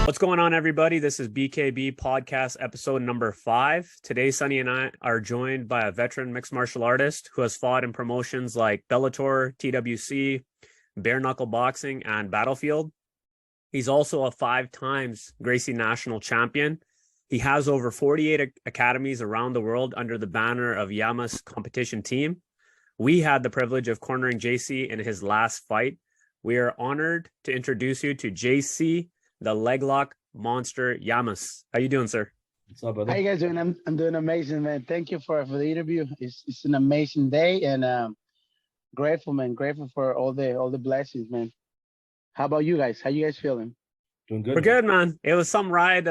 What's going on, everybody? This is BKB podcast episode number 5. Today, Sonny and I are joined by a veteran mixed martial artist who has fought in promotions like Bellator, TWC, bare knuckle boxing, and Battlefield. He's also a 5 times Gracie National champion. He has over 48 academies around the world under the banner of Llamas competition team. We had the privilege of cornering JC in his last fight. We are honored to introduce you to JC, the leg lock monster Llamas. How you doing, sir? What's up, brother? How you guys doing? I'm doing amazing, man. Thank you for the interview. It's an amazing day, and grateful, man. Grateful for all the blessings, man. How about you guys? How you guys feeling? Doing good. We're good, man. It was some ride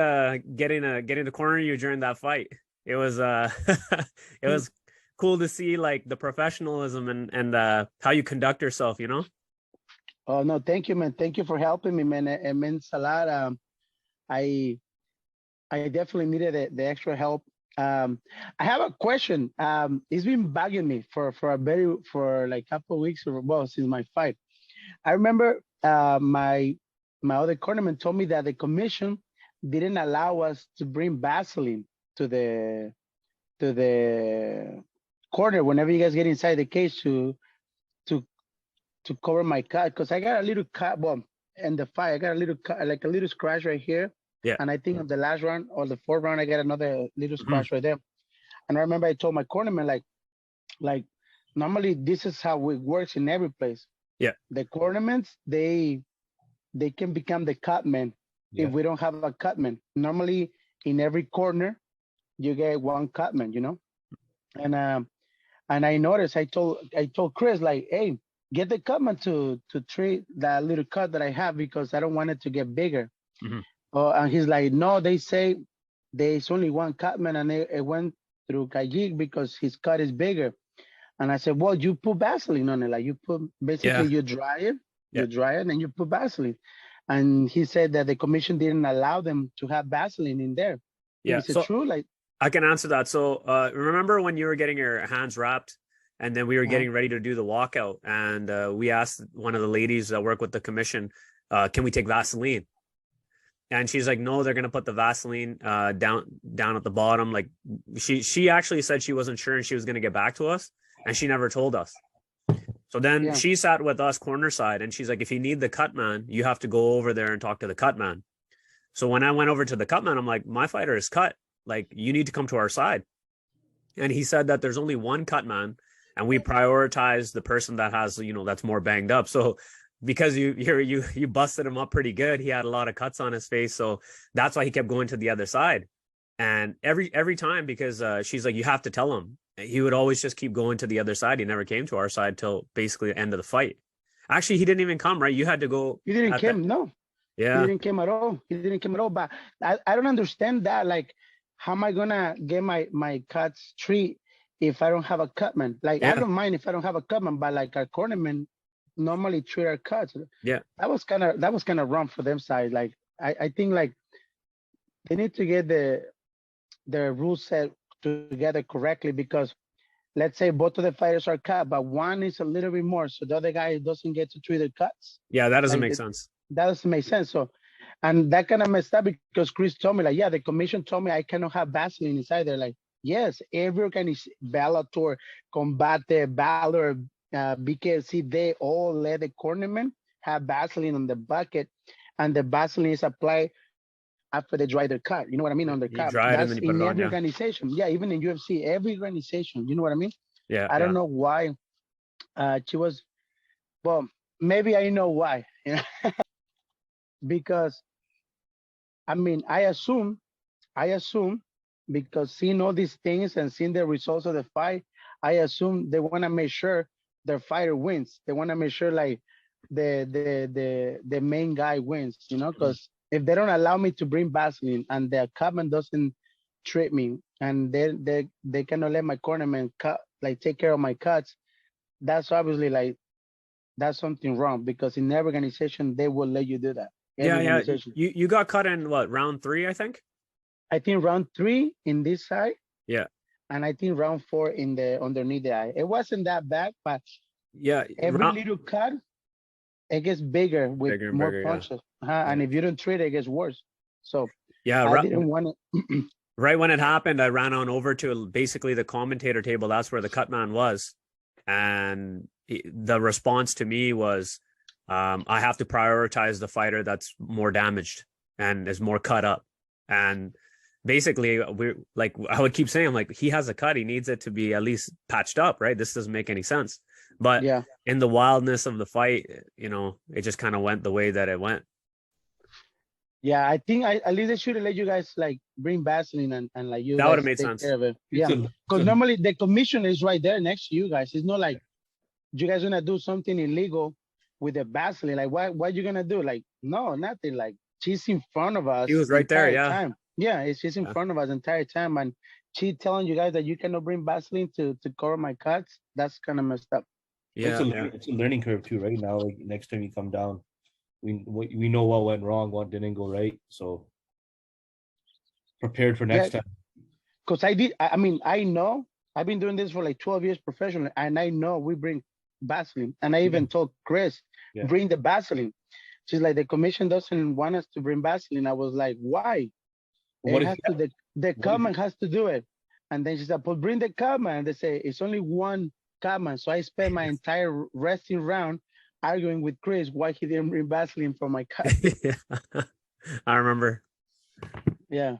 getting to corner you during that fight. It was it was cool to see like the professionalism and how you conduct yourself, you know? Oh no, thank you, man. Thank you for helping me, man. It means a lot. I definitely needed the extra help. I have a question. It's been bugging me for like a couple of weeks or well since my fight. I remember my other cornerman told me that the commission didn't allow us to bring Vaseline to the corner whenever you guys get inside the cage to cover my cut, because I got a little cut. Well, in the fight, I got a little cut, like a little scratch right here. Yeah. And I think on the last round or the 4th round, I got another little scratch right there. And I remember I told my cornerman, like normally this is how it works in every place. Yeah. The cornermans, they can become the cutman if we don't have a cutman. Normally in every corner, you get one cutman, you know? And I noticed, I told Chris, like, hey, get the cutman to treat that little cut that I have because I don't want it to get bigger. And he's like, no, they say there's only one cutman and it went through Kajik because his cut is bigger. And I said, well, you put Vaseline on it. Like you put, basically you dry it, and you put Vaseline. And he said that the commission didn't allow them to have Vaseline in there. Yeah. Is it true? Like, I can answer that. So remember when you were getting your hands wrapped and then we were getting ready to do the walkout and we asked one of the ladies that work with the commission, can we take Vaseline? And she's like, no, they're going to put the Vaseline down at the bottom. Like she actually said she wasn't sure and she was going to get back to us and she never told us. So then she sat with us corner side and she's like, if you need the cut man, you have to go over there and talk to the cut man. So when I went over to the cut man, I'm like, my fighter is cut. Like you need to come to our side. And he said that there's only one cut man and we prioritize the person that has, you know, that's more banged up. So because you busted him up pretty good, he had a lot of cuts on his face. So that's why he kept going to the other side. And every time, because she's like, you have to tell him. He would always just keep going to the other side. He never came to our side till basically the end of the fight. Actually, he didn't even come, right? You had to go. He didn't come, no. Yeah. He didn't come at all. But I don't understand that. Like, how am I gonna get my cuts treat if I don't have a cutman? Like, I don't mind if I don't have a cutman, but like our cornerman normally treat our cuts. Yeah. That was kind of wrong for them side. Like, I think like they need to get the rules set together correctly, because let's say both of the fighters are cut, but one is a little bit more, so the other guy doesn't get to treat the cuts. Yeah, that doesn't make sense. That doesn't make sense. So, and that kind of messed up because Chris told me, like, yeah, the commission told me I cannot have Vaseline inside there. Like, yes, every organization, Bellator, Combate, Valor, BKC, they all let the cornermen have Vaseline on the bucket, and the Vaseline is applied after they dry their cut. You know what I mean? On their cut. That's in every organization. Yeah, even in UFC, every organization. You know what I mean? Yeah. I don't know why she was. Well, maybe I know why. Because, I mean, I assume because seeing all these things and seeing the results of the fight, I assume they want to make sure their fighter wins. They want to make sure like the main guy wins, you know, because if they don't allow me to bring Vaseline and the cutman doesn't treat me and they cannot let my cornerman cut, like take care of my cuts, that's obviously like, that's something wrong, because in every organization, they will let you do that. Yeah. You got cut in what, round 3, I think? I think round 3 in this side. Yeah. And I think round 4 in the underneath the eye. It wasn't that bad, but yeah, every little cut, it gets bigger with more punches. And if you don't treat it, it gets worse. So Yeah, I didn't want it. right when it happened, I ran on over to basically the commentator table. That's where the cut man was. And the response to me was, I have to prioritize the fighter that's more damaged and is more cut up. And basically, we're like, I would keep saying, like, he has a cut. He needs it to be at least patched up, right? This doesn't make any sense. But Yeah. in the wildness of the fight, you know, it just kind of went the way that it went. Yeah, I think at least they should have let you guys like bring Vaseline and like you That would have guys made take sense. care of it. Yeah, because normally the commission is right there next to you guys. It's not like you guys gonna do something illegal with the Vaseline. Like what you gonna do? Like no, nothing. Like she's in front of us He was the right there. entire Yeah. time. Yeah, she's in front of us the entire time, and she telling you guys that you cannot bring Vaseline to cover my cuts. That's kind of messed up. Yeah. It's a learning curve too, right? Now, like next time you come down, we know what went wrong, what didn't go right. So prepared for next time. Because I mean, I know I've been doing this for like 12 years professionally, and I know we bring Vaseline. And I even told Chris, bring the Vaseline. She's like, the commission doesn't want us to bring Vaseline. I was like, why? The comment has to do it. And then she said, well, bring the comment. And they say, it's only one comment. So I spent my entire resting round arguing with Chris why he didn't bring Vaseline for my cut. Yeah. I remember. Yeah.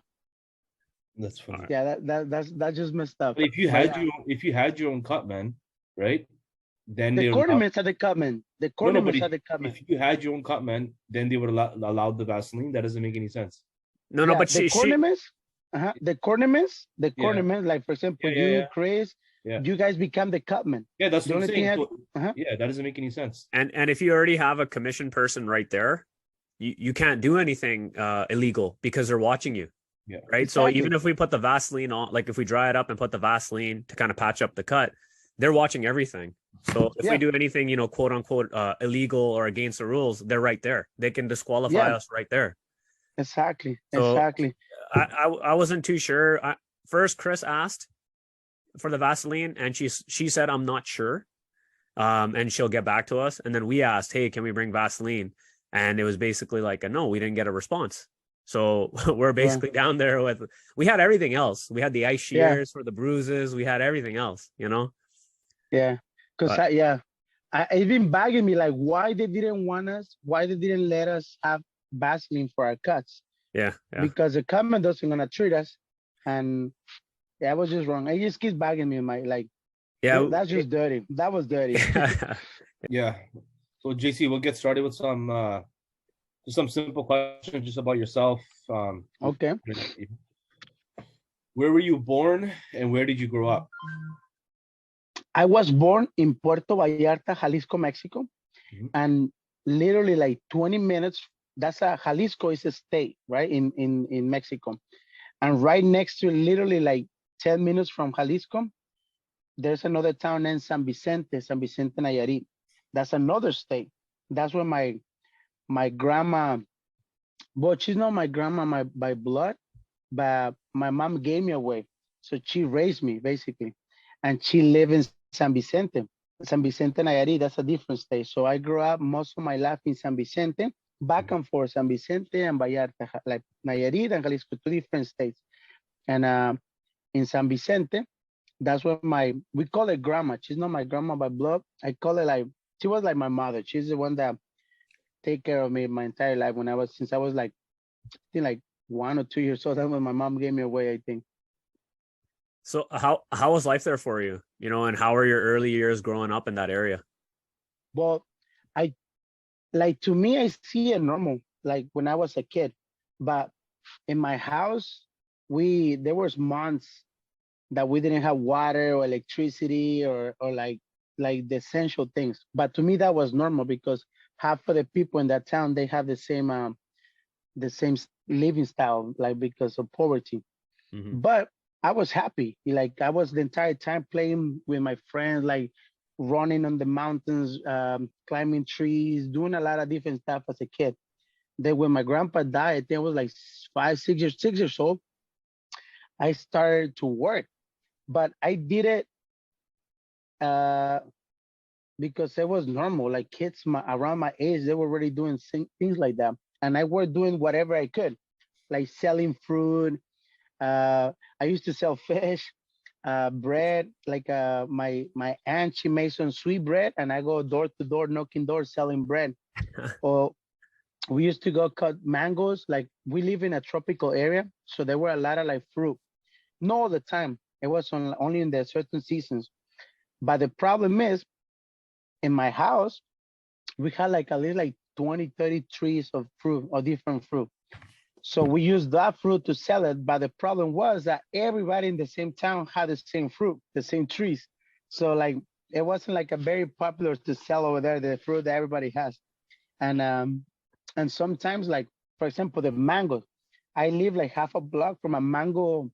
That's funny. Yeah, that's just messed up. But if you had your own cut, man, right? Then the cornaments had the cut man. The cornaments had the cut man. If you had your own cut man, then they would allow the Vaseline. That doesn't make any sense. No, but the cornaments, like for example, Chris, you guys become the cut man. Yeah, that's what I'm saying. Yeah, that doesn't make any sense. And if you already have a commission person right there, you can't do anything illegal because they're watching you. Yeah. Right. Exactly. So even if we put the Vaseline on, like if we dry it up and put the Vaseline to kind of patch up the cut, they're watching everything. So if we do anything, you know, quote unquote, illegal or against the rules, they're right there. They can disqualify us right there. Exactly. So exactly. I wasn't too sure. First, Chris asked for the Vaseline, and she said, I'm not sure. And she'll get back to us. And then we asked, hey, can we bring Vaseline? And it was basically like, no, we didn't get a response. So we're basically down there we had everything else. We had the ice shears for the bruises. We had everything else, you know? Yeah. Because it's been bugging me, like why they didn't want us, why they didn't let us have Vaseline for our cuts. Yeah. Because the government doesn't gonna treat us. And I was just wrong. It just keeps bugging me, that's just dirty. That was dirty. Yeah. So JC, we'll get started with some simple questions just about yourself. Okay. Where were you born and where did you grow up? I was born in Puerto Vallarta, Jalisco, Mexico. And literally like 20 minutes, Jalisco is a state, right? In Mexico. And right next to literally like 10 minutes from Jalisco, there's another town named San Vicente Nayarit. That's another state. That's where my grandma, but she's not my grandma by blood, but my mom gave me away. So she raised me basically. And she lived in San Vicente Nayarit. That's a different state. So I grew up most of my life in San Vicente, back and forth, San Vicente and Vallarta, like Nayarit and Jalisco, two different states. And in San Vicente, that's where we call it grandma. She's not my grandma by blood. I call it she was like my mother. She's the one that take care of me my entire life since I was like, I think like 1 or 2 years old. That's when my mom gave me away, I think. So how was life there for you? You know, and how were your early years growing up in that area? Well, to me, I see it normal, like when I was a kid. But in my house, there was months that we didn't have water or electricity or like the essential things. But to me, that was normal because half of the people in that town, they have the same living style, like because of poverty. But I was happy. Like I was the entire time playing with my friends, like running on the mountains, climbing trees, doing a lot of different stuff as a kid. Then when my grandpa died, I think I was like 6 years old, I started to work. But I did it because it was normal. Like kids around my age, they were already doing things like that. And I was doing whatever I could. like selling fruit. I used to sell fish, bread. Like my aunt, she made some sweet bread, and I go door to door, knocking doors, selling bread. Or we used to go cut mangoes. Like we live in a tropical area, so there were a lot of like fruit. Not all the time. It was only in the certain seasons. But the problem is, in my house, we had like at least like 20, 30 trees of fruit or different fruit. So we used that fruit to sell it. But the problem was that everybody in the same town had the same fruit, the same trees. So like it wasn't like a very popular to sell over there, the fruit that everybody has. And sometimes, like for example, the mangoes. I live like half a block from a mango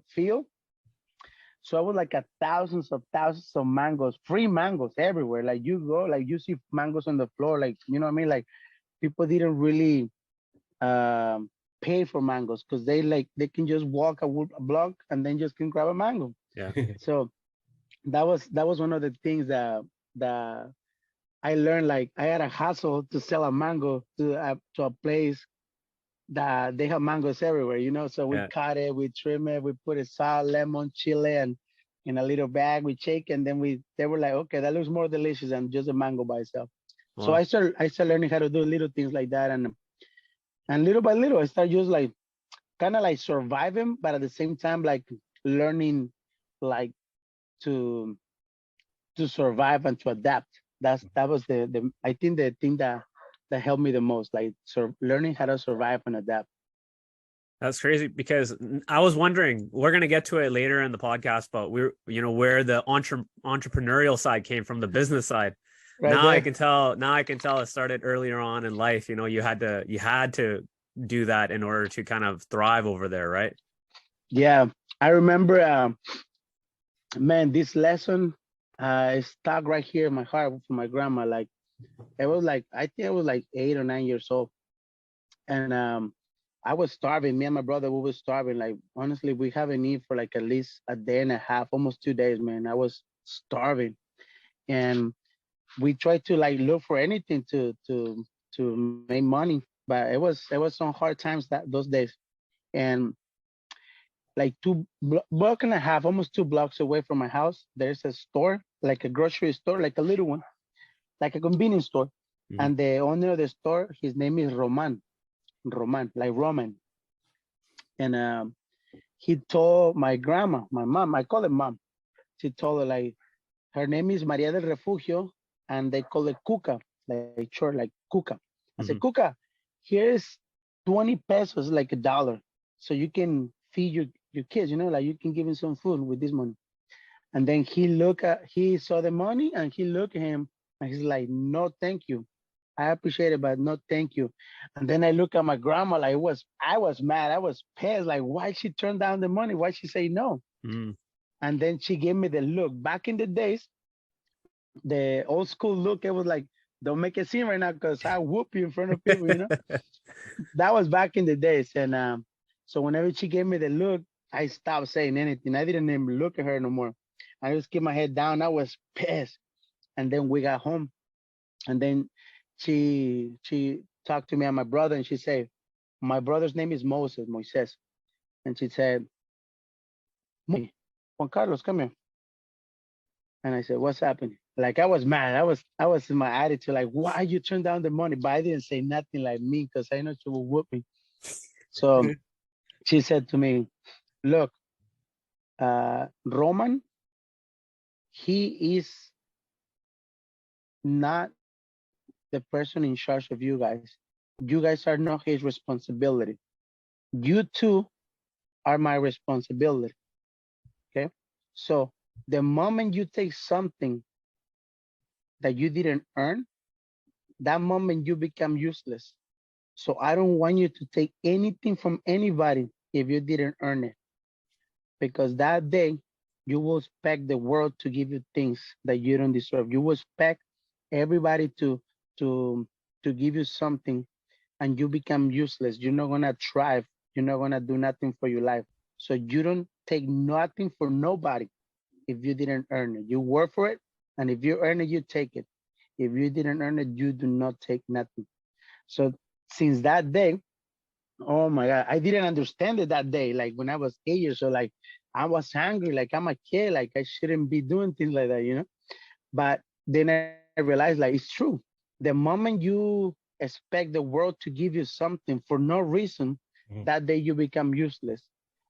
field. So I was like a thousands of mangoes, free mangoes everywhere. Like you go, like you see mangoes on the floor, like you know what I mean? Like people didn't really pay for mangoes because they can just walk a block and then just can grab a mango. Yeah. So that was one of the things that I learned. Like I had a hustle to sell a mango to a place that they have mangoes everywhere, you know. So we cut it, we trim it, we put it salt, lemon, chili, and in a little bag, we shake, and then they were like, okay, that looks more delicious than just a mango by itself. Wow. So I started learning how to do little things like that, and little by little, I started just like kind of like surviving, but at the same time like learning like to survive and to adapt. That was the I think the thing that helped me the most, like learning how to survive and adapt. That's crazy because I was wondering, we're going to get to it later in the podcast, but where the entrepreneurial side came from, the business side. Right now there. I can tell it started earlier on in life. You know, you had to do that in order to kind of thrive over there, right? Yeah. I remember, man, this lesson is stuck right here in my heart from my grandma. Like, it was like, I think I was like 8 or 9 years old. And I was starving. Me and my brother, we were starving. Like, honestly, we haven't eaten for like at least a day and a half, almost 2 days, man. I was starving. And we tried to like look for anything to make money. But it was some hard times those days. And like block and a half, almost 2 blocks away from my house, there's a store, like a grocery store, like a little one, like a convenience store. Mm-hmm. And the owner of the store, his name is Roman, like Roman. And he told my grandma, my mom, I call it mom. She told her like, her name is Maria del Refugio, and they call it Cuca, like short, like Cuca. I said, Cuca, here's 20 pesos, like $1. So you can feed your kids, you know, like you can give him some food with this money. And then he saw the money and he looked at him and he's like, no, thank you. I appreciate it, but no, thank you. And then I look at my grandma, like I was mad. I was pissed. Like, why she turned down the money? Why she say no? Mm. And then she gave me the look. Back in the days, the old school look, it was like, don't make a scene right now because I whoop you in front of people, you know? That was back in the days. And so whenever she gave me the look, I stopped saying anything. I didn't even look at her no more. I just kept my head down. I was pissed. And then we got home. And then she talked to me and my brother, and she said, my brother's name is Moises. And she said, Juan Carlos, come here. And I said, what's happening? Like, I was mad. I was in my attitude, like, why you turn down the money? But I didn't say nothing like me because I know she will whoop me. So she said to me, look, Roman, he is not the person in charge of you guys. You guys are not his responsibility. You two are my responsibility. Okay? So the moment you take something that you didn't earn, that moment you become useless. So I don't want you to take anything from anybody if you didn't earn it. Because that day, you will expect the world to give you things that you don't deserve. You will expect everybody to give you something, and you become useless. You're not gonna thrive. You're not gonna do nothing for your life. So you don't take nothing for nobody if you didn't earn it. You work for it, and if you earn it, you take it. If you didn't earn it, you do not take nothing. So since that day, Oh my God. I didn't understand it that day. Like when I was 8 years old, like I was hungry, like I'm a kid, like I shouldn't be doing things like that, you know? But then I realized like it's true. The moment you expect the world to give you something for no reason, Mhm. that day you become useless.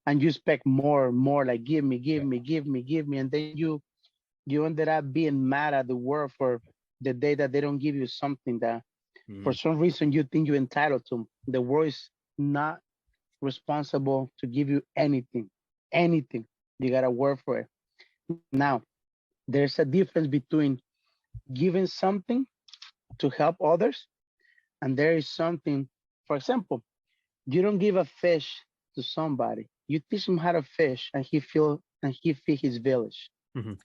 And you expect more, more, like give me, give Yeah. me, give me, give me. And then you ended up being mad at the world for the day that they don't give you something that for Mhm. some reason you think you're entitled to. The world is not responsible to give you anything. Anything. You gotta work for it. Now, there's a difference between giving something to help others, and there is something, for example, you don't give a fish to somebody. You teach him how to fish and he feed his village. Mhm.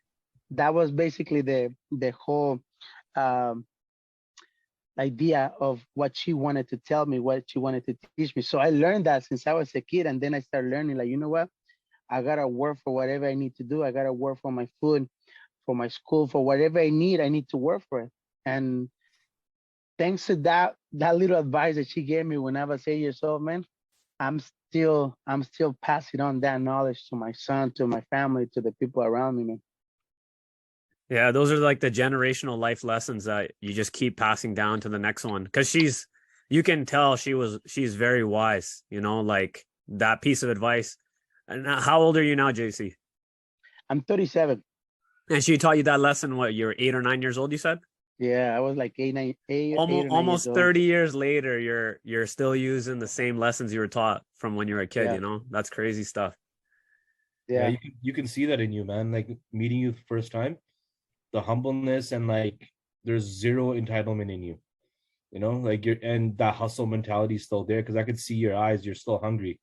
That was basically the whole um, idea of what she wanted to tell me, what she wanted to teach me. So I learned that since I was a kid, and then I started learning, like, you know what? I gotta work for whatever I need to do. I gotta work for my food, for my school, for whatever I need to work for it. And thanks to that little advice that she gave me when I was 8 years old, man, I'm still passing on that knowledge to my son, to my family, to the people around me, man. Yeah, those are like the generational life lessons that you just keep passing down to the next one. Because you can tell she's very wise, like that piece of advice. And how old are you now, JC? I'm 37. And she taught you that lesson, what, you're 8 or 9 years old, you said? Yeah, I was like eight Almost or 9 years almost old. 30 years later, you're still using the same lessons you were taught from when you were a kid, Yeah, That's crazy stuff. Yeah, yeah, you can see that in you, man. Like meeting you the first time, the humbleness and like there's zero entitlement in you. Like you're and that hustle mentality is still there because I could see your eyes, you're still hungry.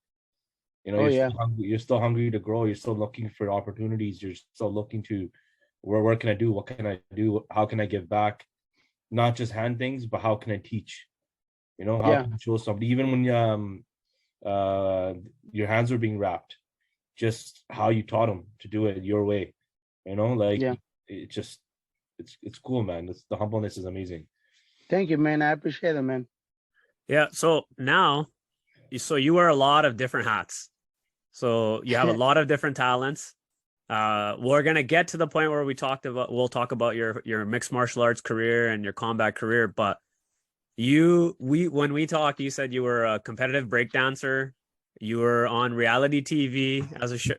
oh yeah, You're still hungry to grow, you're still looking for opportunities, you're still looking to where can I do, what can I do, how can I give back? Not just hand things, but how can I teach? How yeah, can I show somebody, even when uh your hands were being wrapped, just how you taught them to do it your way. Like yeah. it just it's cool, man. The humbleness is amazing. Thank you, man. I appreciate it, man. Yeah. So now, so you wear a lot of different hats. So you have a lot of different talents. We're gonna get to the point where we'll talk about your mixed martial arts career and your combat career. But when we talked, you said you were a competitive breakdancer. You were on reality TV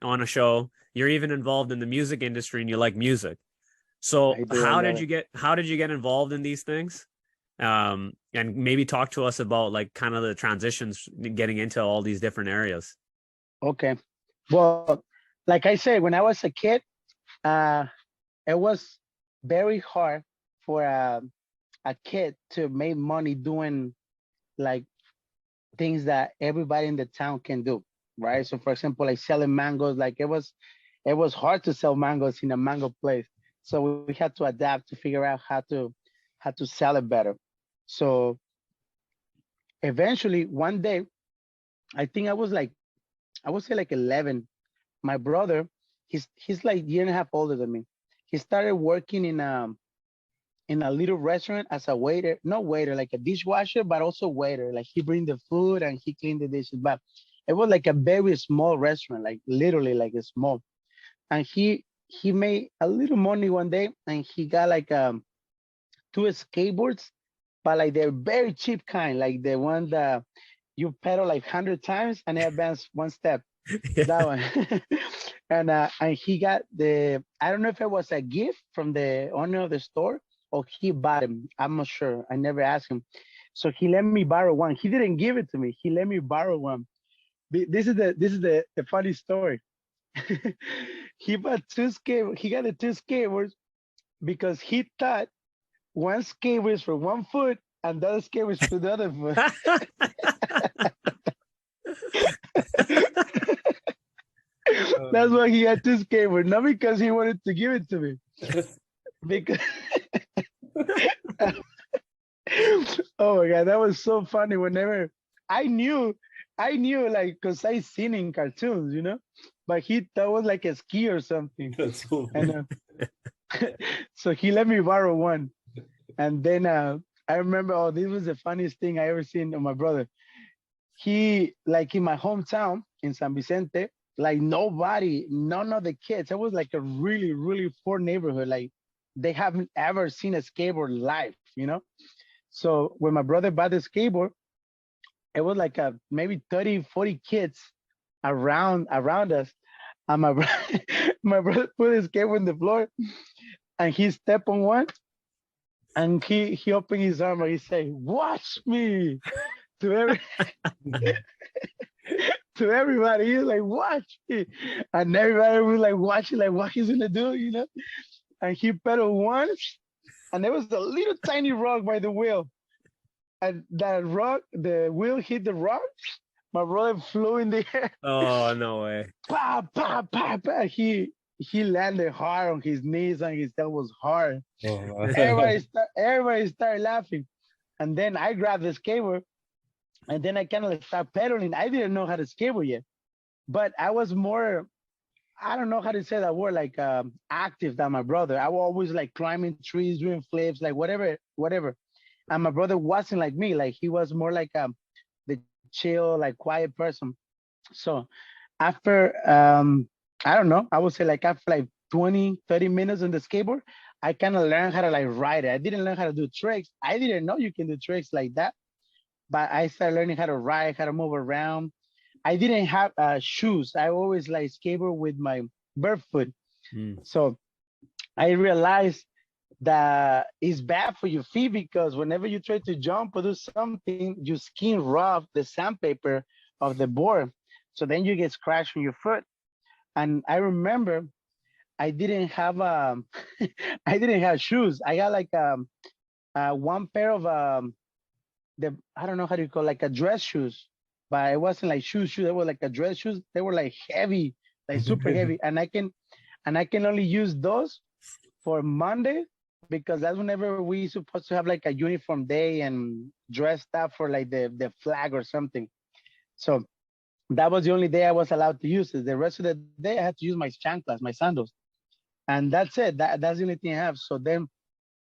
on a show. You're even involved in the music industry, and you like music. So I do. I love it. how did you get involved in these things? And maybe talk to us about like kind of the transitions getting into all these different areas. Okay. Well, like I said, when I was a kid, uh, it was very hard for a kid to make money doing like things that everybody in the town can do, right? So, for example, like selling mangoes, like it was hard to sell mangoes in a mango place. So we had to adapt to figure out how to sell it better. So eventually, one day, I think I would say like 11. My brother, he's like year and a half older than me. He started working in a little restaurant as a waiter, not waiter, like a dishwasher, but also waiter. Like he bring the food and he clean the dishes. But it was like a very small restaurant, like literally like a small. And he made a little money one day, and he got like two skateboards, but like they're very cheap kind, like the one that you pedal like 100 times and it advance one step. That one. And he got I don't know if it was a gift from the owner of the store or he bought him. I'm not sure. I never asked him. So he let me borrow one. He didn't give it to me. He let me borrow one. This is the funny story. He got the two skateboards because he thought one skate was for one foot and the other skate was for the other foot. That's why he had two skateboards, not because he wanted to give it to me. Because oh my god, that was so funny. Whenever I knew, like because I seen in cartoons, but he thought it was like a ski or something. That's so funny. And so he let me borrow one, and then I remember, oh, this was the funniest thing I ever seen of my brother. he, like in my hometown in San Vicente, like nobody, none of the kids, it was like a really, really poor neighborhood. Like they haven't ever seen a skateboard live, you know? So when my brother bought the skateboard, it was like maybe 30, 40 kids around us. And my, my brother put his skateboard on the floor and he stepped on one and he opened his arm and he said, "Watch me." To every to everybody, he was like, "Watch me." And everybody was like watching, like what he's gonna do, you know? And he pedaled once and there was a little tiny rock by the wheel. And that rock, the wheel hit the rock. My brother flew in the air. Oh, no way. Pa, pa, pa, pa. He landed hard on his knees and his tail was hard. Oh, Everybody started laughing. And then I grabbed the skateboard and then I kind of like started pedaling. I didn't know how to skateboard yet, but I was more, I don't know how to say that word, like active than my brother. I was always like climbing trees, doing flips, like whatever. And my brother wasn't like me. Like he was more like the chill, like quiet person. So after I don't know, I would say like after like 20, 30 minutes on the skateboard, I kind of learned how to like ride it. I didn't learn how to do tricks. I didn't know you can do tricks like that, but I started learning how to ride, how to move around. I didn't have shoes. I always like skateboard with my barefoot. Mm. So I realized that it's bad for your feet because whenever you try to jump or do something, you skin rough the sandpaper of the board. So then you get scratched on your foot. And I remember I didn't have I didn't have shoes. I got like one pair of the, I don't know how to call, like a dress shoes, but it wasn't like shoes. They were like a dress shoes. They were like heavy, like super heavy. And I can only use those for Monday because that's whenever we supposed to have like a uniform day and dress up for like the flag or something. So that was the only day I was allowed to use it. The rest of the day I had to use my chanclas, my sandals. And that's it. That's the only thing I have. So then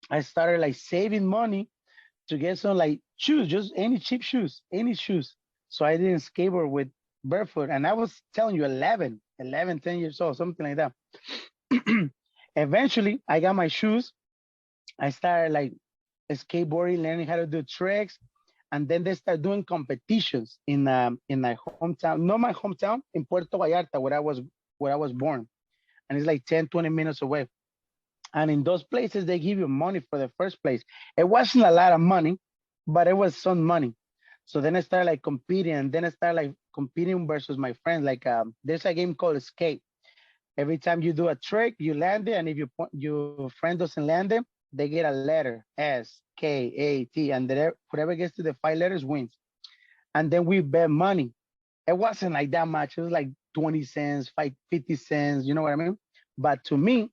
I started like saving money to get some like shoes, just any cheap shoes, any shoes. So I didn't skateboard with barefoot. And I was telling you 10 years old, something like that. Eventually I got my shoes. I started like skateboarding, learning how to do tricks. And then they start doing competitions in my hometown, not my hometown, in Puerto Vallarta, where I was born. And it's like 10, 20 minutes away. And in those places, they give you money for the first place. It wasn't a lot of money, but it was some money. So then I started like competing, and then I started like competing versus my friends. Like there's a game called Escape. Every time you do a trick, you land it, and if your friend doesn't land it, they get a letter SKAT, and whoever gets to the 5 letters wins. And then we bet money. It wasn't like that much. It was like 20 cents, 50 cents. You know what I mean? But to me,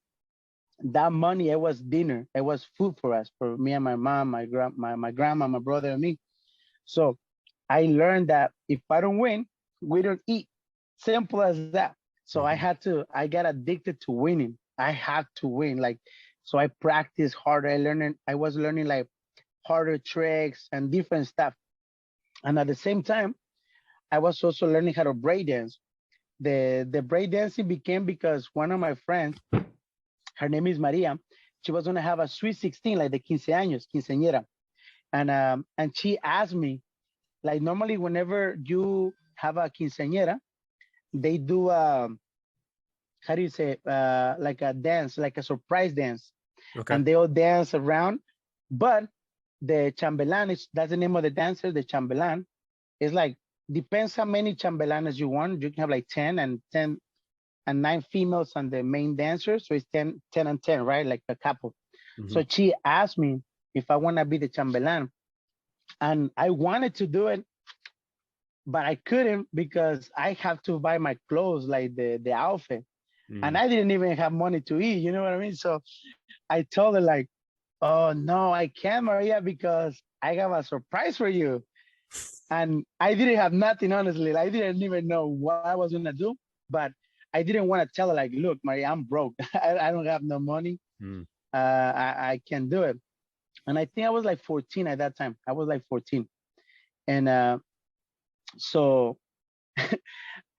that money, it was dinner. It was food for us, for me and my mom, my grandma, my brother, and me. So I learned that if I don't win, we don't eat. Simple as that. So I got addicted to winning. I had to win. Like, so I practiced harder. I was learning like harder tricks and different stuff. And at the same time, I was also learning how to breakdance. The breakdancing became because one of my friends, her name is Maria, she was gonna have a sweet 16, like the quinceañera. And she asked me, like normally whenever you have a quinceañera, they do how do you say like a dance, like a surprise dance. Okay. And they all dance around. But the chambelan that's the name of the dancer, the chambelan. It's like depends how many chambelanas you want. You can have like 10 and 9 females on the main dancer. So it's 10 and 10, right? Like a couple. So she asked me if I want to be the chambelan. And I wanted to do it, but I couldn't because I have to buy my clothes, like the outfit. And I didn't even have money to eat, you know what I mean? So I told her like, oh no, I can't, Maria, because I have a surprise for you. And I didn't have nothing, honestly. I didn't even know what I was gonna do, but I didn't want to tell her like, look, Maria, I'm broke. I don't have no money. I can't do it. And I think I was like 14 at that time. I was like 14. And So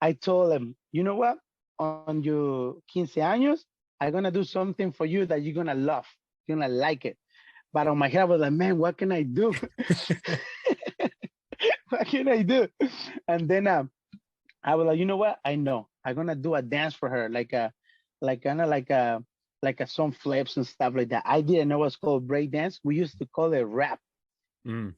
I told him, you know what? On your 15 años, I'm gonna do something for you that you're gonna love. You're gonna like it. But on my head, I was like, man, what can I do? What can I do? And then I was like, you know what? I know. I'm gonna do a dance for her, like kind of like some flips and stuff like that. I didn't know what's called break dance. We used to call it rap. Mm.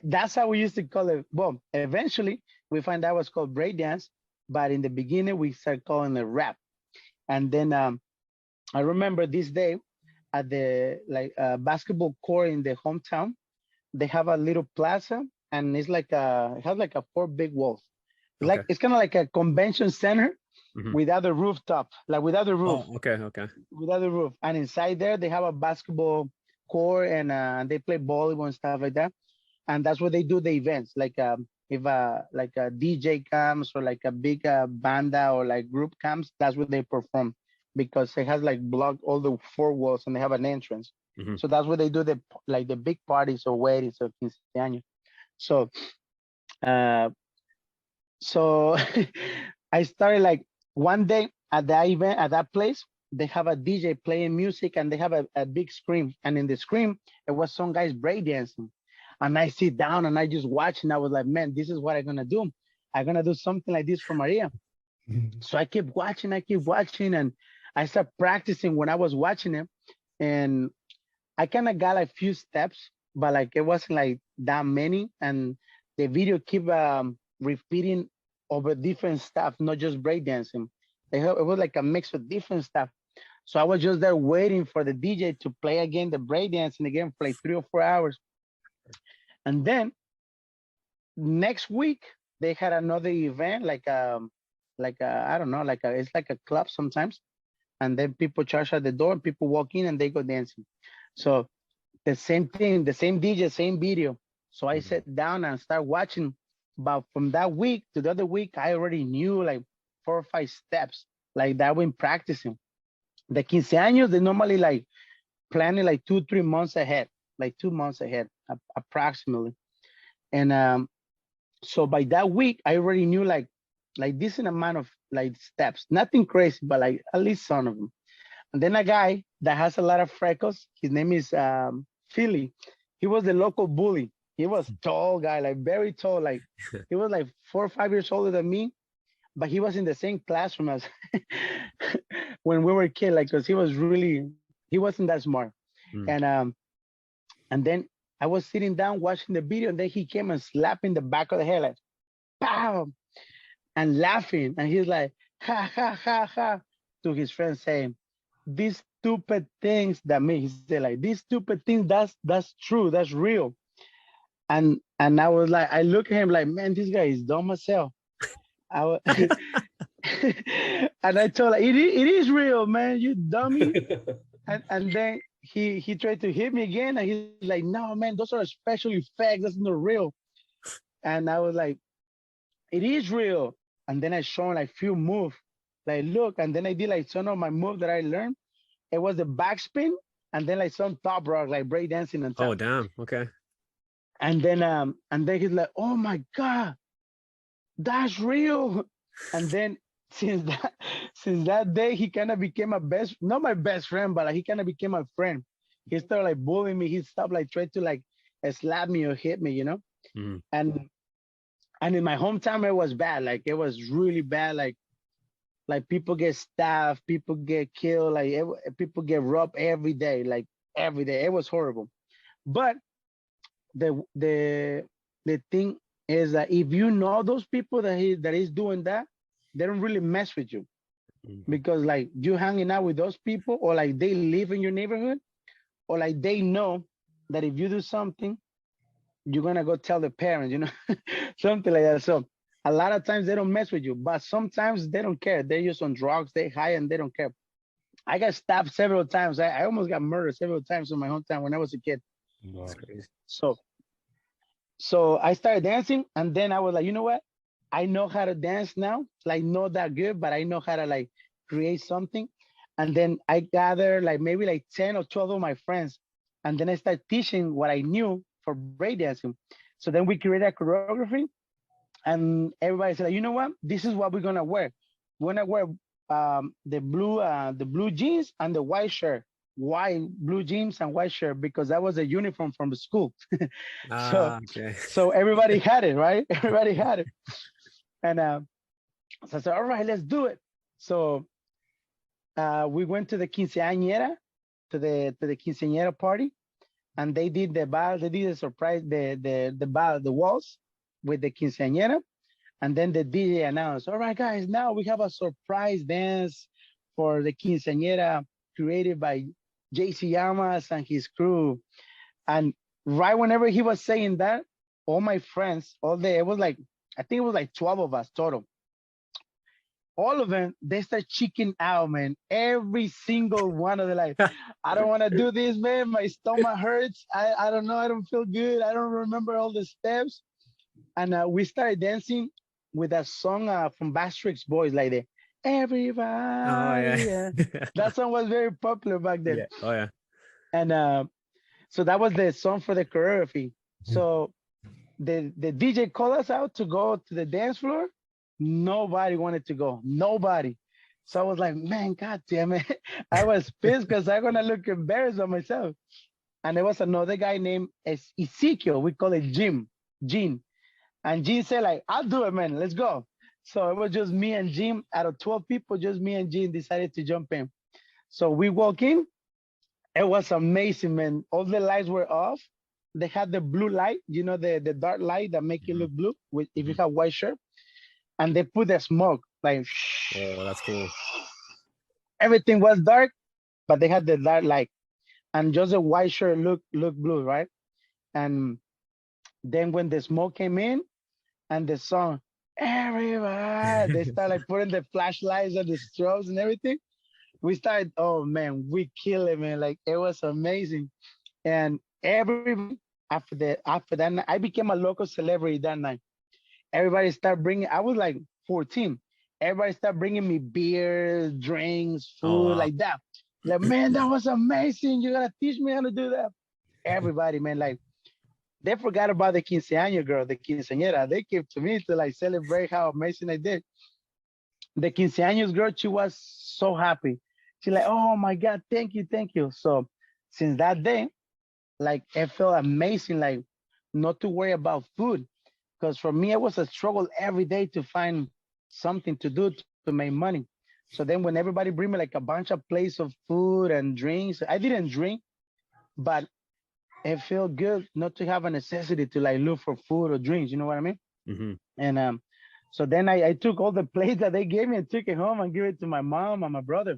That's how we used to call it. Well, eventually we find out what's called break dance, but in the beginning we started calling it rap. And then I remember this day at the basketball court in the hometown. They have a little plaza, and it's like it has like a four big walls. Okay. Like it's kind of like a convention center Mhm. without the rooftop, like without the roof, Oh, okay. Okay. without the roof. And inside there they have a basketball court, and they play volleyball and stuff like that. And that's where they do the events. Like if like a DJ comes or like a big banda or like group comes, that's where they perform because it has like blocked all the four walls and they have an entrance. Mhm. So that's where they do the big parties or weddings or quinceaños. So uh so I started like one day at that event at that place. They have a DJ playing music and they have a big screen. And in the screen, it was some guys breakdancing. And I sit down and I just watch and I was like, man, this is what I'm gonna do. I'm gonna do something like this for Maria. So I keep watching, and I start practicing when I was watching it. And I kind of got like few steps, but like it wasn't like that many. And the video keep repeating over different stuff, not just breakdancing. It was like a mix of different stuff. So I was just there waiting for the DJ to play again the breakdancing again for like 3 or 4 hours. And then next week they had another event I don't know, it's like a club sometimes. And then people charge at the door, people walk in and they go dancing. So the same thing, the same DJ, same video. So I sat down and start watching. But from that week to the other week, I already knew like 4 or 5 steps like that when practicing. The quinceaños, they normally like planning like 2, 3 months ahead, like 2 months ahead, approximately. And so by that week, I already knew like decent amount of like steps, nothing crazy, but like at least some of them. And then a guy that has a lot of freckles, his name is Philly. He was the local bully. He was tall guy, like very tall. Like he was like 4 or 5 years older than me, but he was in the same classroom as when we were kids. Like, cause he wasn't that smart. Mm. And then I was sitting down watching the video, and then he came and slapped in the back of the head, like, pow, and laughing. And he's like, ha, ha, ha, ha, to his friend saying, these stupid things that me, he said like, these stupid things, that's true, that's real. And I was like, I look at him like, man, this guy is dumb as hell. And I told her, it is real, man, you dummy. And then he tried to hit me again, and he's like, no, man, those are special effects, that's not real. And I was like, it is real. And then I showed like few moves, like look, and then I did like some of my moves that I learned. It was the backspin, and then like some top rock, like breakdancing and stuff. Oh, damn. Okay. And then he's like, oh my God, that's real. And then since that day, he kind of became not my best friend, but like, he kind of became my friend. He started like bullying me. He stopped like trying to like slap me or hit me, you know? Mm. And in my hometown, it was bad. Like it was really bad. Like people get stabbed, people get killed, people get robbed every day, like every day. It was horrible. But the thing is that if you know those people that is doing that, they don't really mess with you. Because like you hanging out with those people, or like they live in your neighborhood, or like they know that if you do something, you're gonna go tell the parents, you know, something like that. So a lot of times they don't mess with you, but sometimes they don't care. They're just on drugs, they high, and they don't care. I got stabbed several times. I almost got murdered several times in my hometown when I was a kid. That's crazy. So I started dancing, and then I was like, you know what? I know how to dance now. Like not that good, but I know how to like create something. And then I gathered like maybe like 10 or 12 of my friends. And then I started teaching what I knew for breakdancing. So then we created a choreography. And everybody said, you know what? This is what we're gonna wear. We're gonna wear the blue jeans and the white shirt. Why blue jeans and white shirt? Because that was a uniform from the school. so Okay. so everybody had it, right? Everybody had it. And so I said, all right, let's do it. So we went to the quinceañera, to the quinceañera party, and they did the ball, they did a surprise, the ball, the walls with the quinceañera. And then the DJ announced, all right, guys, now we have a surprise dance for the quinceañera created by Llamas and his crew. And right whenever he was saying that, all my friends, it was like, I think it was like 12 of us total. All of them, they start cheeking out, man. Every single one of them, like, I don't want to do this, man. My stomach hurts. I don't know. I don't feel good. I don't remember all the steps. And we started dancing with a song from Backstreet Boys, like the Everybody. Oh, yeah. That song was very popular back then. Yeah. Oh, yeah. And so that was the song for the choreography. So the DJ called us out to go to the dance floor. Nobody wanted to go. Nobody. So I was like, man, God damn it. I was pissed because I'm going to look embarrassed on myself. And there was another guy named Ezekiel. We call it Gene. And Gene said, like, I'll do it, man. Let's go. So it was just me and Gene. Out of 12 people, just me and Gene decided to jump in. So we walk in. It was amazing, man. All the lights were off. They had the blue light, the dark light that make you look blue if you have white shirt. And they put the smoke, like, oh, that's cool. Everything was dark, but they had the dark light. And just a white shirt look blue, right? And then when the smoke came in and the song, everybody, they started like putting the flashlights and the strobes and everything. We started, oh man, we killed it, man. Like, it was amazing. And everybody, after that night, I became a local celebrity that night. Everybody started bringing, I was like 14. Everybody started bringing me beers, drinks, food, like that. Like, man, that was amazing. You gotta teach me how to do that. Everybody, man, like, they forgot about the quinceañera girl, the quinceañera. They came to me to like celebrate how amazing I did. The quinceañera girl, she was so happy. She's like, oh my God, thank you. So since that day, like, it felt amazing, like, not to worry about food. Because for me, it was a struggle every day to find something to do to make money. So then when everybody bring me like a bunch of plates of food and drinks, I didn't drink, but it felt good not to have a necessity to like look for food or drinks. You know what I mean? Mm-hmm. And so then I took all the plates that they gave me and took it home and gave it to my mom and my brother.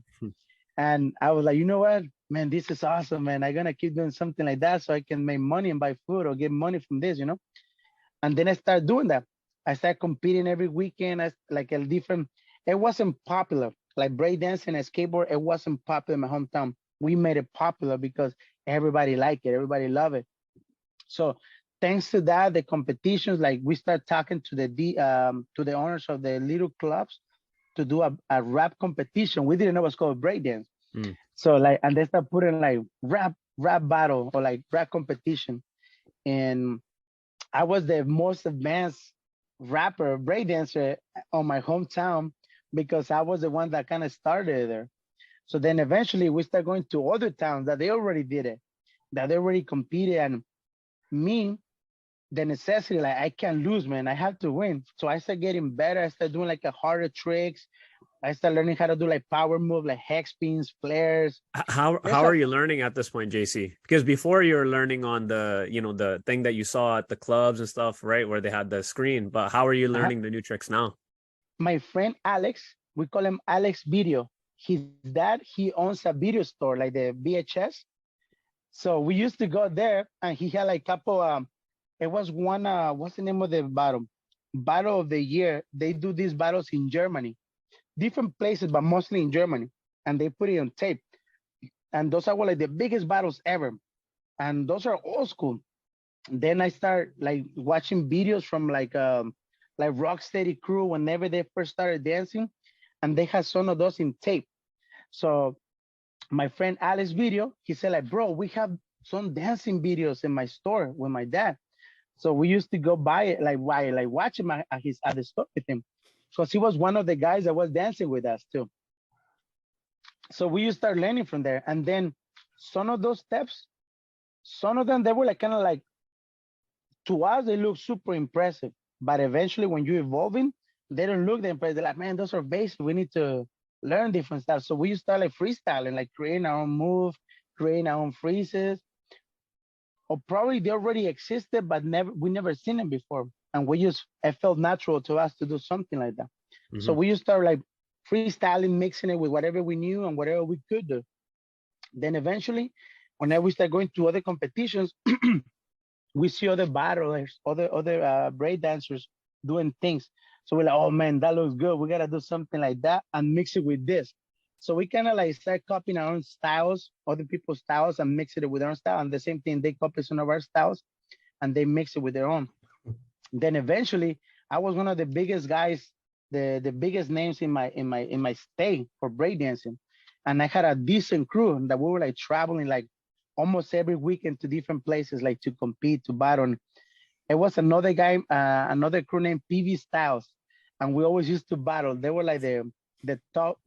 And I was like, you know what, man, this is awesome, man. I'm going to keep doing something like that so I can make money and buy food or get money from this, And then I started doing that. I started competing every weekend as like a different, it wasn't popular. Like breakdancing and skateboard, it wasn't popular in my hometown. We made it popular because everybody liked it. Everybody loved it. So thanks to that, the competitions, like we start talking to the owners of the little clubs to do a rap competition. We didn't know what's called breakdance. So like, and they start putting like rap battle or like rap competition. And I was the most advanced rapper, breakdancer on my hometown because I was the one that kind of started there. So then eventually we start going to other towns that they already did it, that they already competed. And me, the necessity, like, I can't lose, man. I have to win. So I start getting better. I start doing like a harder tricks. I start learning how to do like power move, like hex spins, flares. How are you learning at this point, JC? Because before you were learning on the thing that you saw at the clubs and stuff, right, where they had the screen. But how are you learning the new tricks now? My friend Alex, we call him Alex Video. His dad, he owns a video store, like the VHS. So we used to go there, and he had like a couple. It was one. What's the name of the battle? Battle of the year. They do these battles in Germany. Different places, but mostly in Germany, and they put it on tape. And those are like the biggest battles ever. And those are old school. Then I start like watching videos from like Rocksteady crew whenever they first started dancing, and they had some of those in tape. So my friend Alice Video, he said like, bro, we have some dancing videos in my store with my dad. So we used to go by it, like watch him at the store with him, because he was one of the guys that was dancing with us too. So we used to start learning from there, and then some of those steps, some of them they were like kind of like, to us they look super impressive, but eventually when you're evolving, they don't look that impressive. They're like, man, those are basic. We need to learn different stuff. So we used to start like freestyling, like creating our own move, creating our own freezes, or probably they already existed, but we never seen them before. And it felt natural to us to do something like that. Mm-hmm. So we used to start like freestyling, mixing it with whatever we knew and whatever we could do. Then eventually, whenever we start going to other competitions, we see other battlers, other break dancers doing things. So we're like, oh man, that looks good. We gotta do something like that and mix it with this. So we kind of like start copying our own styles, other people's styles, and mix it with our own style. And the same thing, they copy some of our styles and they mix it with their own. Then eventually, I was one of the biggest guys, the biggest names in my state for breakdancing. And I had a decent crew that we were like traveling like almost every weekend to different places, like to compete, to battle. It was another guy, another crew named PV Styles, and we always used to battle. They were like the top,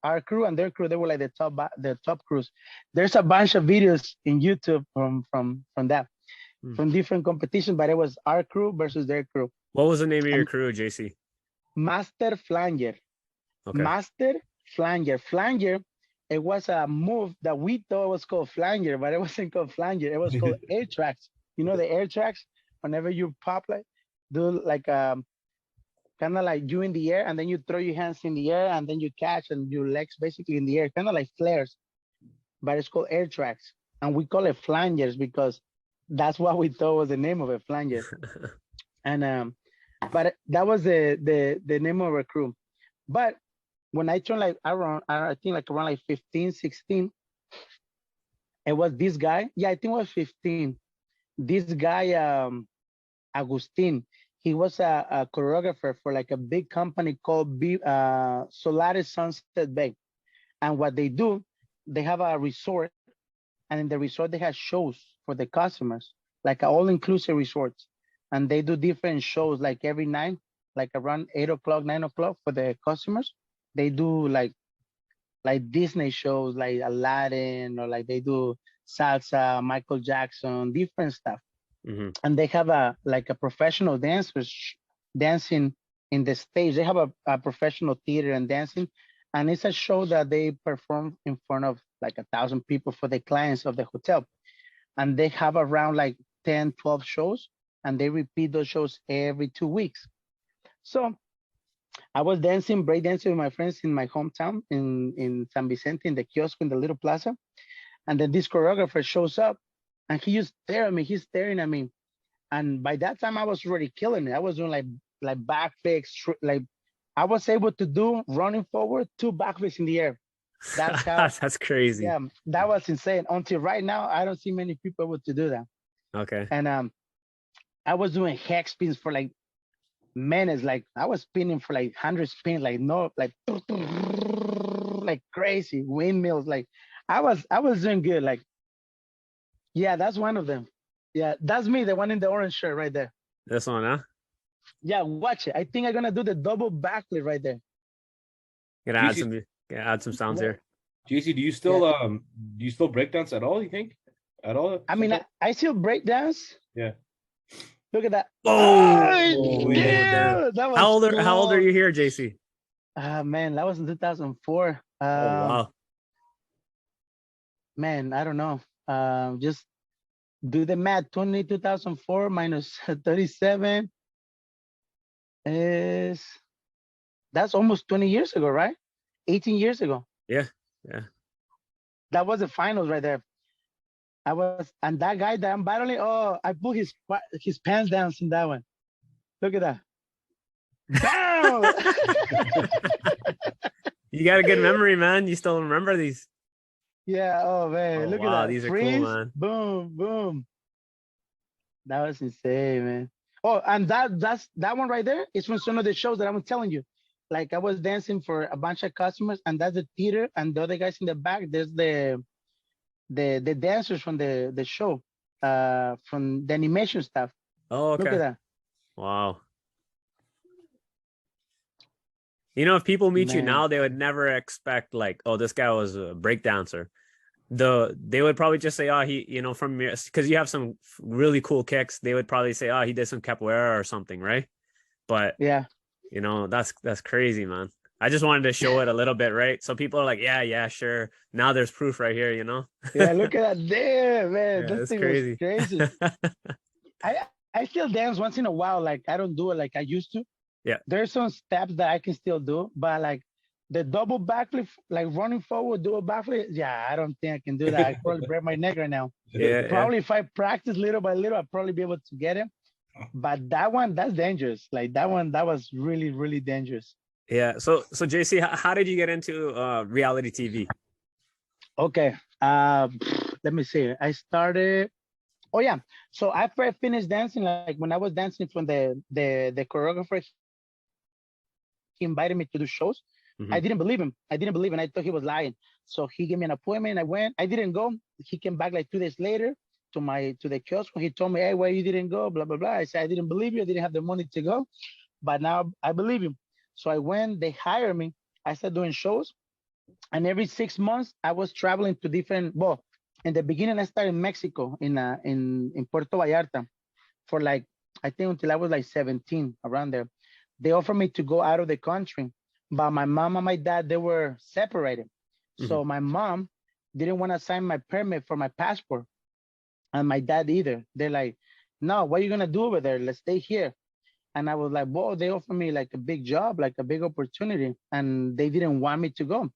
our crew and their crew. They were like the top crews. There's a bunch of videos in YouTube from that, from different competitions, but it was our crew versus their crew. What was the name of your crew, JC? Master Flanger. Okay. Master Flanger. Flanger. It was a move that we thought was called flanger, but it wasn't called flanger. It was called air tracks. You know the air tracks? Whenever you pop, like, do like kind of like you in the air, and then you throw your hands in the air, and then you catch, and your legs basically in the air, kind of like flares. But it's called air tracks, and we call it flangers because that's what we thought was the name of it, flanger. And but that was the name of our crew. But when I turned like around, I think like around like 15, 16, it was this guy. Yeah, I think it was 15. This guy, Agustin, he was a choreographer for like a big company called Solaris Sunset Bay. And what they do, they have a resort, and in the resort they have shows for the customers, like all-inclusive resorts. And they do different shows like every night, like around 8 o'clock, 9 o'clock for the customers. They do like Disney shows, like Aladdin, or like they do salsa, Michael Jackson, different stuff. Mm-hmm. And they have a professional dancers dancing in the stage. They have a professional theater and dancing, and it's a show that they perform in front of like 1,000 people for the clients of the hotel. And they have around like 10, 12 shows, and they repeat those shows every 2 weeks. So I was breakdancing with my friends in my hometown in San Vicente, in the kiosk in the little plaza. And then this choreographer shows up, and he just stares at me. He's staring at me. And by that time, I was already killing it. I was doing like back flicks, like I was able to do running forward 2 back flicks in the air. That's how. That's crazy. Yeah, that was insane. Until right now, I don't see many people able to do that. Okay. And I was doing hex spins for like minutes. Like I was spinning for like 100 spins, like crazy windmills. Like I was doing good. Like, yeah, that's one of them. Yeah, that's me, the one in the orange shirt right there. This one, huh? Yeah, watch it. I think I'm gonna do the double backflip right there. Gonna add some sounds here. JC, do you still breakdance at all? You think at all? I mean, I still breakdance. Yeah. Look at that. Oh, yeah. That was how old are you here, JC? Man, that was in 2004. Oh wow. Man, I don't know. Just do the math. 2004 minus 37 that's almost 20 years ago, right? 18 years ago. Yeah. That was the finals right there. And that guy that I'm battling, I put his pants down in that one. Look at that. Bam! You got a good memory, man. You still remember these. Yeah, oh man. Look at that. These are Freeze, cool, man. Boom, boom. That was insane, man. Oh, and that one right there is from some of the shows that I'm telling you. Like I was dancing for a bunch of customers, and that's the theater, and the other guys in the back, there's the dancers from the show. from the animation stuff. Oh, Look at okay. that, Wow. You know, if people meet you man. now, they would never expect like, oh, this guy was a breakdancer. They would probably just say, oh, he, you know, from your, because you have some really cool kicks. They would probably say, oh, he did some capoeira or something, right? But Yeah, you know, that's crazy, man. I just wanted to show it a little bit, right? So people are like, yeah, yeah, sure. Now there's proof right here, you know? yeah. Look at that, there, man. Yeah, This it's thing was crazy. crazy. I I still dance once in a while. Like I don't do it like I used to. Yeah. There's some steps that I can still do, but like the double backflip, like running forward, do a backflip. Yeah, I don't think I can do that. I probably break my neck right now. Yeah, yeah. Probably if I practice little by little, I'll probably be able to get it. But that one, that's dangerous. Like that one, that was really, really dangerous. Yeah. So JC, how did you get into reality TV? Okay. Let me see. I started. Oh yeah. So after I finished dancing, like when I was dancing from the choreographer, he invited me to do shows. I Hmm. didn't believe him. I didn't believe him. I thought he was lying. So he gave me an appointment. I went. I didn't go. He came back like 2 days later to the kiosk. He told me, "Hey, why you didn't go?" Blah blah blah. I said, "I didn't believe you. I didn't have the money to go, but now I believe him." So I went. They hired me. I started doing shows, and every 6 months I was traveling to different. Well, in the beginning I started in Mexico in Puerto Vallarta for like I think until I was like 17 around there. They offered me to go out of the country, but my mom and my dad they were separated. Hmm. So my mom didn't want to sign my permit for my passport, and my dad either. They're like, "No, what are you gonna do over there? Let's stay here." And I was like, "Whoa!" They offered me like a big job, like a big opportunity, and they didn't want me to go.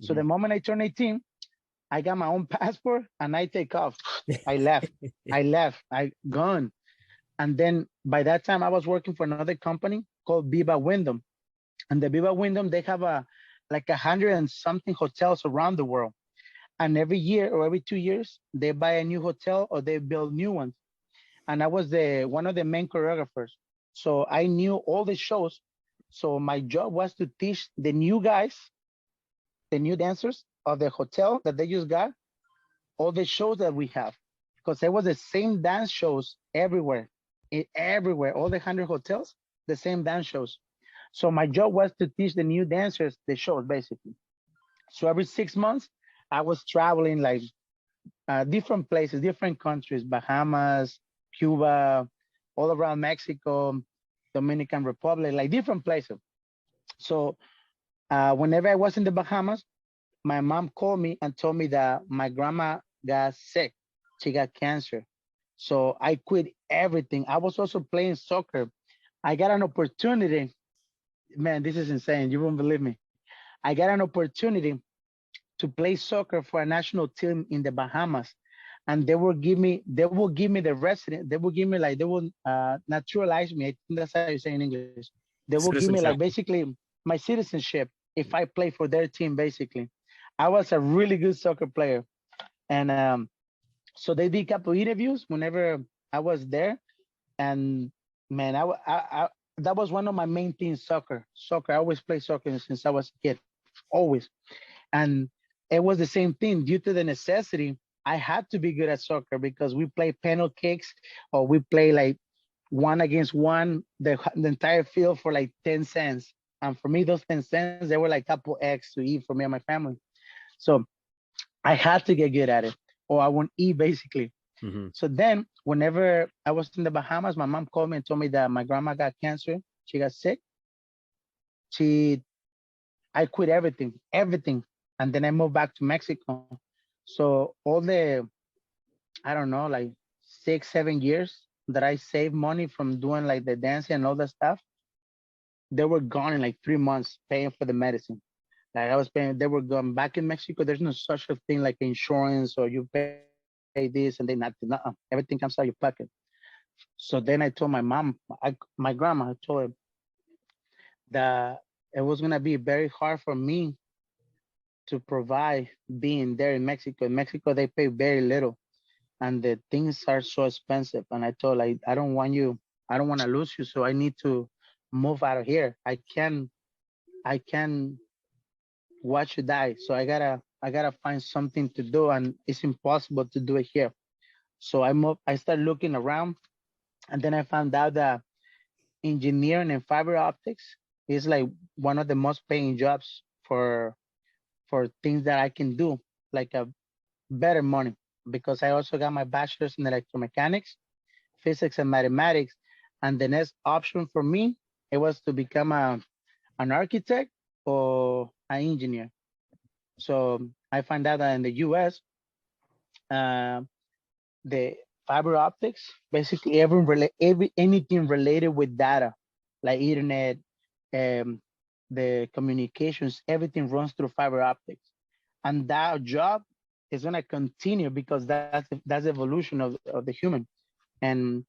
So Hmm. the moment I turned 18, I got my own passport and I take off. I left. I left. I gone. And then by that time, I was working for another company called Viva Wyndham. And the Viva Wyndham, they have a like 100 and something hotels around the world. And every year or every 2 years, they buy a new hotel or they build new ones. And I was the one of the main choreographers. So I knew all the shows. So my job was to teach the new guys, the new dancers of the hotel that they just got, all the shows that we have. Because it was the same dance shows everywhere, everywhere, all the 100 hotels, the same dance shows. So my job was to teach the new dancers the shows, basically. So every 6 months, I was traveling like different places, different countries, Bahamas, Cuba, all around Mexico, Dominican Republic, like different places. So whenever I was in the Bahamas, my mom called me and told me that my grandma got sick. She got cancer. So I quit everything. I was also playing soccer. I got an opportunity. Man, this is insane. You won't believe me. I got an opportunity to play soccer for a national team in the Bahamas. And they will give me the resident, they will give me like, they will naturalize me. I think that's how you say in English. They will give me like Citizenship. basically my citizenship if I play for their team, basically. I was a really good soccer player. And so they did a couple interviews whenever I was there. And man, that was one of my main things, soccer. I always play soccer since I was a kid, always. And it was the same thing due to the necessity. I had to be good at soccer because we play penalty kicks or we play like one against one, the entire field for like 10 cents. And for me, those 10 cents, they were like couple eggs to eat for me and my family. So I had to get good at it or I won't eat, basically. Hmm. So then whenever I was in the Bahamas, my mom called me and told me that my grandma got cancer. She got sick. She I quit everything. And then I moved back to Mexico. So all the, I don't know, like 6, 7 years that I saved money from doing like the dancing and all that stuff, they were gone in like 3 months paying for the medicine. Like I was paying, they were gone. Back in Mexico, there's no such a thing like insurance or you pay this and then nothing. Everything comes out of your pocket. So then I told my mom, my grandma, I told her that it was gonna be very hard for me to provide being there in Mexico. In Mexico, they pay very little and the things are so expensive. And I told like, I don't want to lose you. So I need to move out of here. I can watch you die. So I gotta find something to do and it's impossible to do it here. So I started looking around, and then I found out that engineering and fiber optics is like one of the most paying jobs for things that I can do, like a better money, because I also got my bachelor's in electromechanics, physics, and mathematics. And the next option for me, it was to become an architect or an engineer. So I found out that in the US, uh, the fiber optics, basically anything related with data, like internet, um, the communications, everything runs through fiber optics. And that job is gonna continue because that's the evolution of the human. And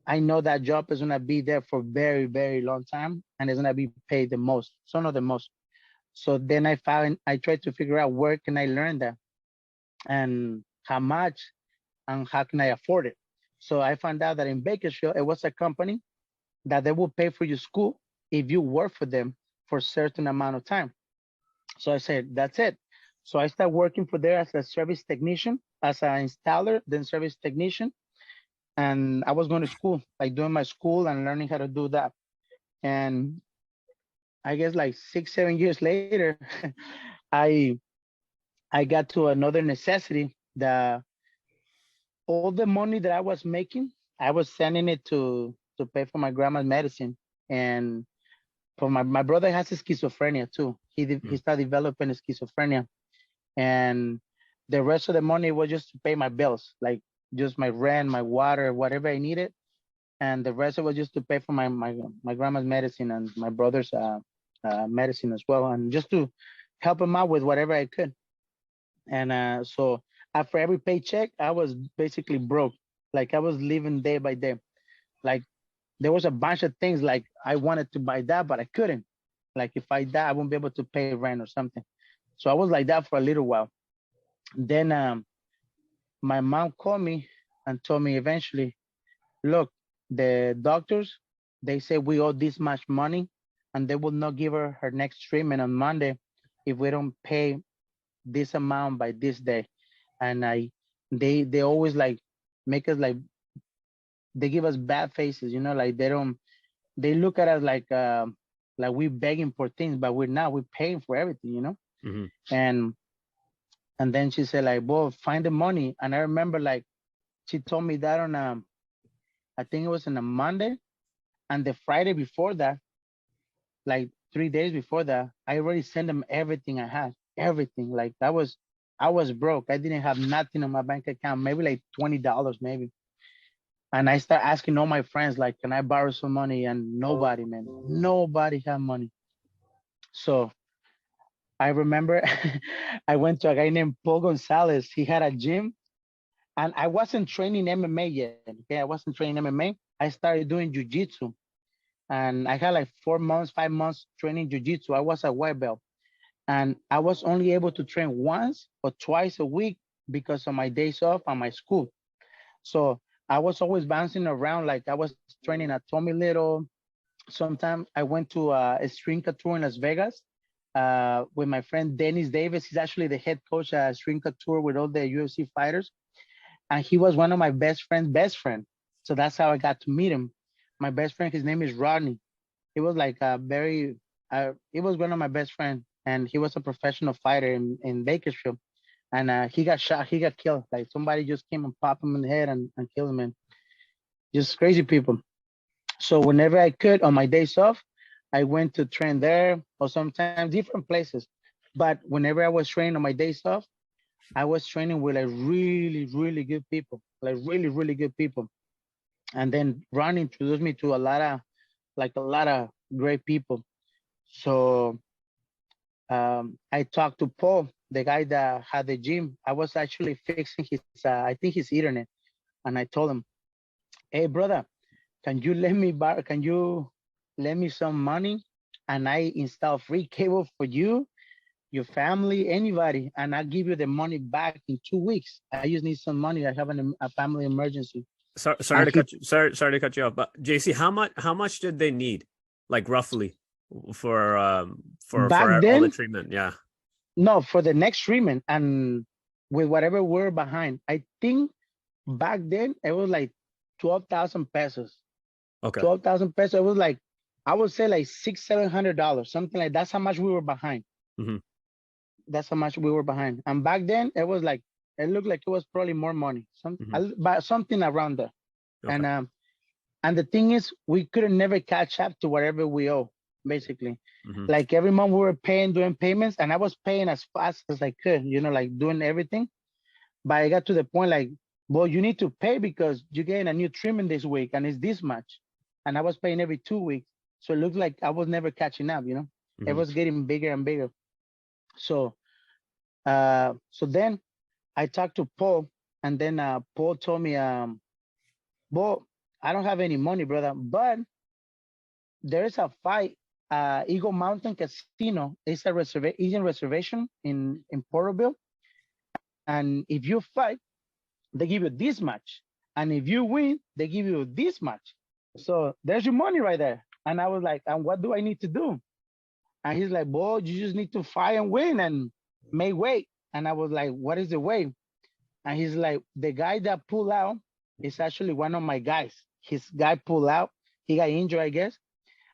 I know that job is gonna be there for very, very long time, and it's gonna be paid the most, some of the most. So then I tried to figure out where can I learn that and how much and how can I afford it. So I found out that in Bakersfield, it was a company that they will pay for your school if you work for them for a certain amount of time. So I said, that's it. So I started working for there as a service technician, as an installer, then service technician. And I was going to school, like doing my school and learning how to do that. And I guess like 6, 7 years later, I I got to another necessity that all the money that I was making, I was sending it to pay for my grandma's medicine. And for my brother has schizophrenia too. He started developing schizophrenia, and the rest of the money was just to pay my bills, like just my rent, my water, whatever I needed, and the rest of it was just to pay for my grandma's medicine and my brother's medicine as well, and just to help him out with whatever I could. And so after every paycheck, I was basically broke. Like I was living day by day. Like there was a bunch of things like I wanted to buy that, but I couldn't. Like if I die, I won't be able to pay rent or something. So I was like that for a little while. Then my mom called me and told me eventually, look, the doctors, they say we owe this much money and they will not give her next treatment on Monday if we don't pay this amount by this day. And they always like make us they give us bad faces, like they look at us like we begging for things, but we're paying for everything. Mhm. And then she said like, well, find the money. And I remember like she told me that on I think it was on a Monday, and the Friday before that, like 3 days before that, I already sent them everything I had, everything. Like I was broke. I didn't have nothing on my bank account, maybe like $20 maybe. And I start asking all my friends, like, can I borrow some money? And nobody, man, nobody had money. So I remember I went to a guy named Paul Gonzalez. He had a gym, and I wasn't training MMA yet. Okay, I wasn't training MMA. I started doing jujitsu, and I had like 4 months, 5 months training jujitsu. I was a white belt, and I was only able to train once or twice a week because of my days off and my school. So I was always bouncing around. Like I was training at Tommy Little. Sometimes I went to a string couture in Las Vegas with my friend Dennis Davis. He's actually the head coach at string couture with all the UFC fighters, and he was one of my best friend's best friend. So that's how I got to meet him. My best friend, his name is Rodney. He was like a very, he was one of my best friends, and he was a professional fighter in Bakersfield. And he got shot, he got killed. Like somebody just came and popped him in the head and killed him. And just crazy people. So whenever I could on my days off, I went to train there or sometimes different places. But whenever I was training on my days off, I was training with like really, really good people, like really, really good people. And then Ron introduced me to a lot of great people. So I talked to Paul, the guy that had the gym. I was actually fixing his, I think his internet. And I told him, hey, brother, can you lend me some money and I install free cable for you, your family, anybody, and I'll give you the money back in 2 weeks. I just need some money. I have a family emergency. Sorry to cut you. Sorry to cut you off. But JC, how much did they need, like roughly, Back for all the then, treatment? Yeah. no, for the next treatment and with whatever we're behind, I think Back then, it was like 12,000 pesos. Okay. 12,000 pesos. It was like, I would say like $600-700, something like that's how much we were behind. Mm-hmm. That's how much we were behind. And back then, it was like, it looked like it was probably more money, but something around there. Okay. And the thing is, we couldn't never catch up to whatever we owe, basically. Mm-hmm. Like every month we were paying, doing payments, and I was paying as fast as I could, like doing everything. But I got to the point like, well, you need to pay because you're getting a new treatment this week and it's this much. And I was paying every 2 weeks. So it looked like I was never catching up, It was getting bigger and bigger. So then I talked to Paul, and then Paul told me, well, I don't have any money, brother, but there is a fight. Eagle Mountain Casino is a Asian reservation in Porterville. And if you fight, they give you this much. And if you win, they give you this much. So there's your money right there. And I was like, and what do I need to do? And he's like, boy, you just need to fight and win and make weight. And I was like, what is the weight? And he's like, the guy that pulled out is actually one of my guys. His guy pulled out. He got injured, I guess.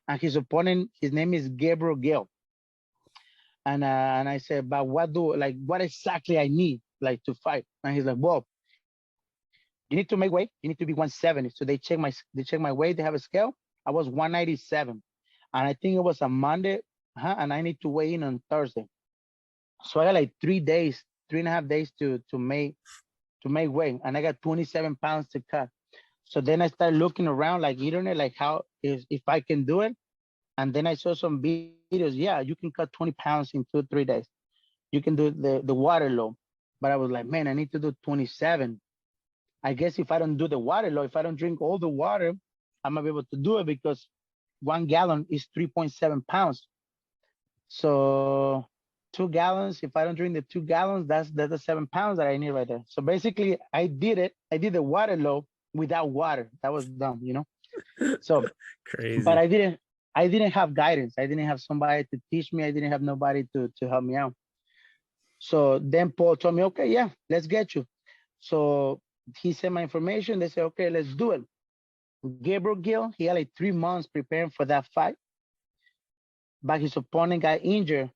And his opponent, his name is Gabriel Gill. And I said, but what exactly I need, like, to fight? And he's like, well, you need to make weight. You need to be 170. So they check my weight. They have a scale. I was 197. And I think it was a Monday, and I need to weigh in on Thursday. So I got like 3.5 days to make weight. And I got 27 pounds to cut. So then I started looking around like internet, like how if I can do it. And then I saw some videos. Yeah, you can cut 20 pounds in 2-3 days. You can do the water low. But I was like, man, I need to do 27. I guess if I don't do the water low, if I don't drink all the water, I'm gonna be able to do it because 1 gallon is 3.7 pounds. So 2 gallons, if I don't drink the 2 gallons, that's the 7 pounds that I need right there. So basically I did it. I did the water low without water. That was dumb, So Crazy. But I didn't have guidance. I didn't have somebody to teach me. I didn't have nobody to help me out. So then Paul told me, okay, yeah, let's get you. So he sent my information. They said, okay, let's do it. Gabriel Gill, he had like 3 months preparing for that fight, but his opponent got injured.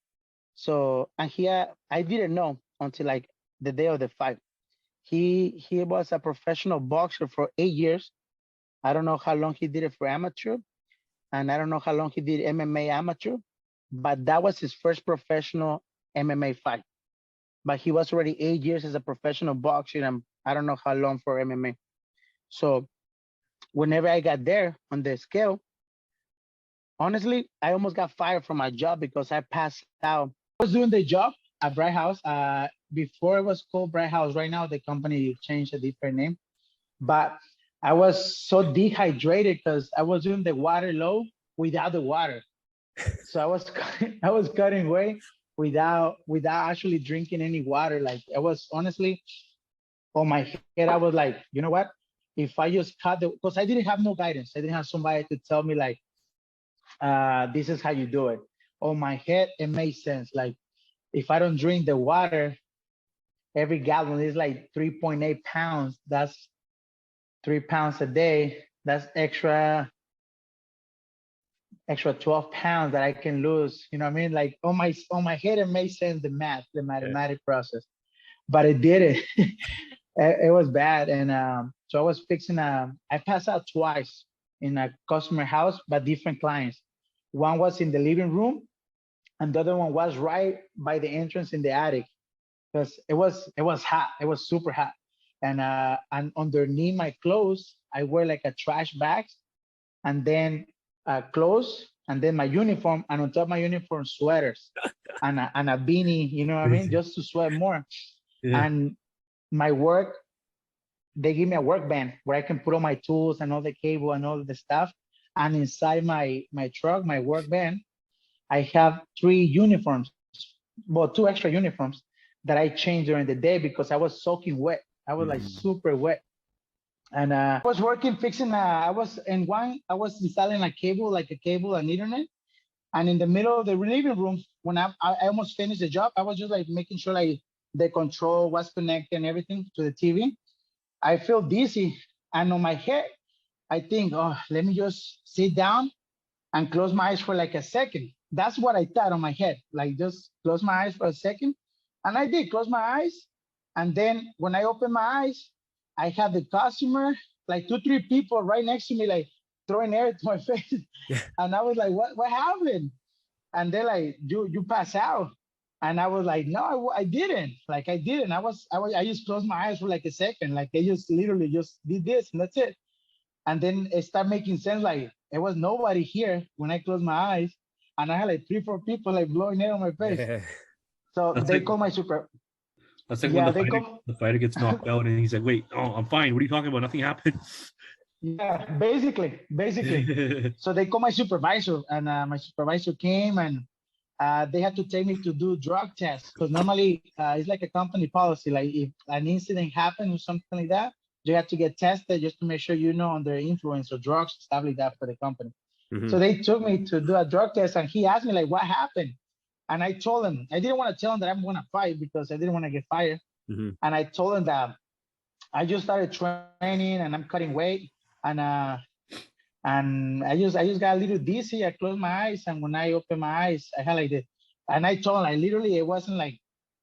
So, and I didn't know until like the day of the fight. He was a professional boxer for 8 years. I don't know how long he did it for amateur, and I don't know how long he did MMA amateur, but that was his first professional MMA fight. But he was already 8 years as a professional boxer, and I don't know how long for MMA. So whenever I got there on the scale, honestly, I almost got fired from my job because I passed out. I was doing the job at Bright House. Before it was called Bright House. Right now, the company changed a different name. But I was so dehydrated because I was doing the water low without the water. So I was cutting weight without actually drinking any water. Like I was honestly on my head. I was like, you know what? If I just cut because I didn't have no guidance. I didn't have somebody to tell me like, this is how you do it. On my head, it made sense. Like if I don't drink the water, every gallon is like 3.8 pounds. That's 3 pounds a day. That's extra 12 pounds that I can lose. You know what I mean? Like on my head, it made sense, the mathematic process, but it didn't. It was bad. And so I was fixing I passed out twice in a customer house, but different clients. One was in the living room and the other one was right by the entrance in the attic because it was hot. It was super hot. And underneath my clothes, I wear like a trash bag and then clothes and then my uniform, and on top of my uniform, sweaters and a beanie, you know what I mean? Just to sweat more. Yeah. And my work, they give me a work van where I can put all my tools and all the cable and all the stuff. And inside my truck, my work van, I have 3 uniforms, well, 2 extra uniforms that I change during the day because I was soaking wet. I was like super wet. And I was working, fixing, I was installing a cable and internet. And in the middle of the living room, when I almost finished the job, I was just like making sure like the control was connected and everything to the TV. I feel dizzy, and on my head, I think, oh, let me just sit down and close my eyes for like a second. That's what I thought on my head, like just close my eyes for a second. And I did close my eyes. And then when I opened my eyes, I had the customer, like 2, 3 people right next to me, like throwing air to my face. Yeah. And I was like, what happened? And they're like, you pass out. And I was like, no, I didn't. Like I didn't. I just closed my eyes for like a second. Like I just literally just did this and that's it. And then it started making sense. Like there was nobody here when I closed my eyes, and I had like 3, 4 people like blowing air on my face. Yeah. So That's they like call my super. that's like when Yeah, they call. the fighter gets knocked out and he's like, "Wait, oh, I'm fine. What are you talking about? Nothing happened." Yeah, basically. So they call my supervisor, and my supervisor came, and they had to take me to do drug tests because normally it's like a company policy. Like if an incident happened or something like that, you have to get tested just to make sure you're not under influence or drugs, stuff like that for the company. Mhm. So they took me to do a drug test, and he asked me like, "What happened?" And I told him I didn't want to tell him that I'm going to fight because I didn't want to get fired. Mhm. And I told him that I just started training and I'm cutting weight, and I just got a little dizzy. I closed my eyes, and when I opened my eyes, I had like this. And I told him like literally it wasn't like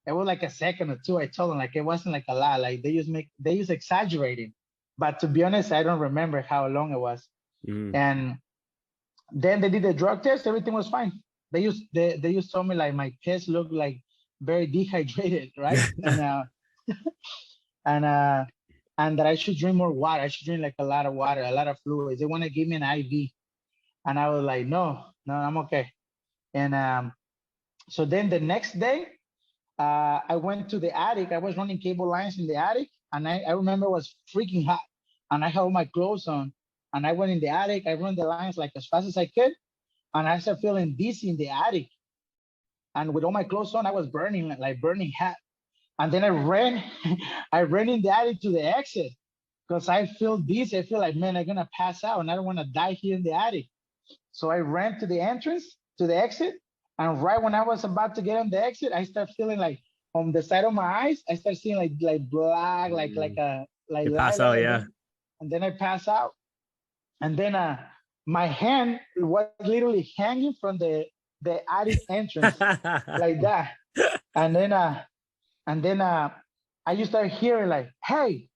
it was like a second or two. I told him like it wasn't like a lot. Like they just exaggerating. But to be honest, I don't remember how long it was. Mhm. And then they did the drug test. Everything was fine. They just told me like my test looked like very dehydrated, right? And and that I should drink more water. I should drink like a lot of water, a lot of fluids. They want to give me an IV, and I was like, no, I'm okay. And so then the next day, I went to the attic. I was running cable lines in the attic, and I remember it was freaking hot, and I had all my clothes on, and I went in the attic. I run the lines like as fast as I could, and I started feeling dizzy in the attic. And with all my clothes on, I was burning like burning hot. And then I ran, I ran in the attic to the exit because I feel dizzy. I feel like, man, I'm gonna pass out, and I don't want to die here in the attic. So I ran to the entrance, to the exit, and right when I was about to get on the exit, I start feeling like on the side of my eyes, I start seeing like black, like a like You light, pass out, yeah. and then I pass out, and then my hand was literally hanging from the attic entrance like that, and then I just started hearing like, hey,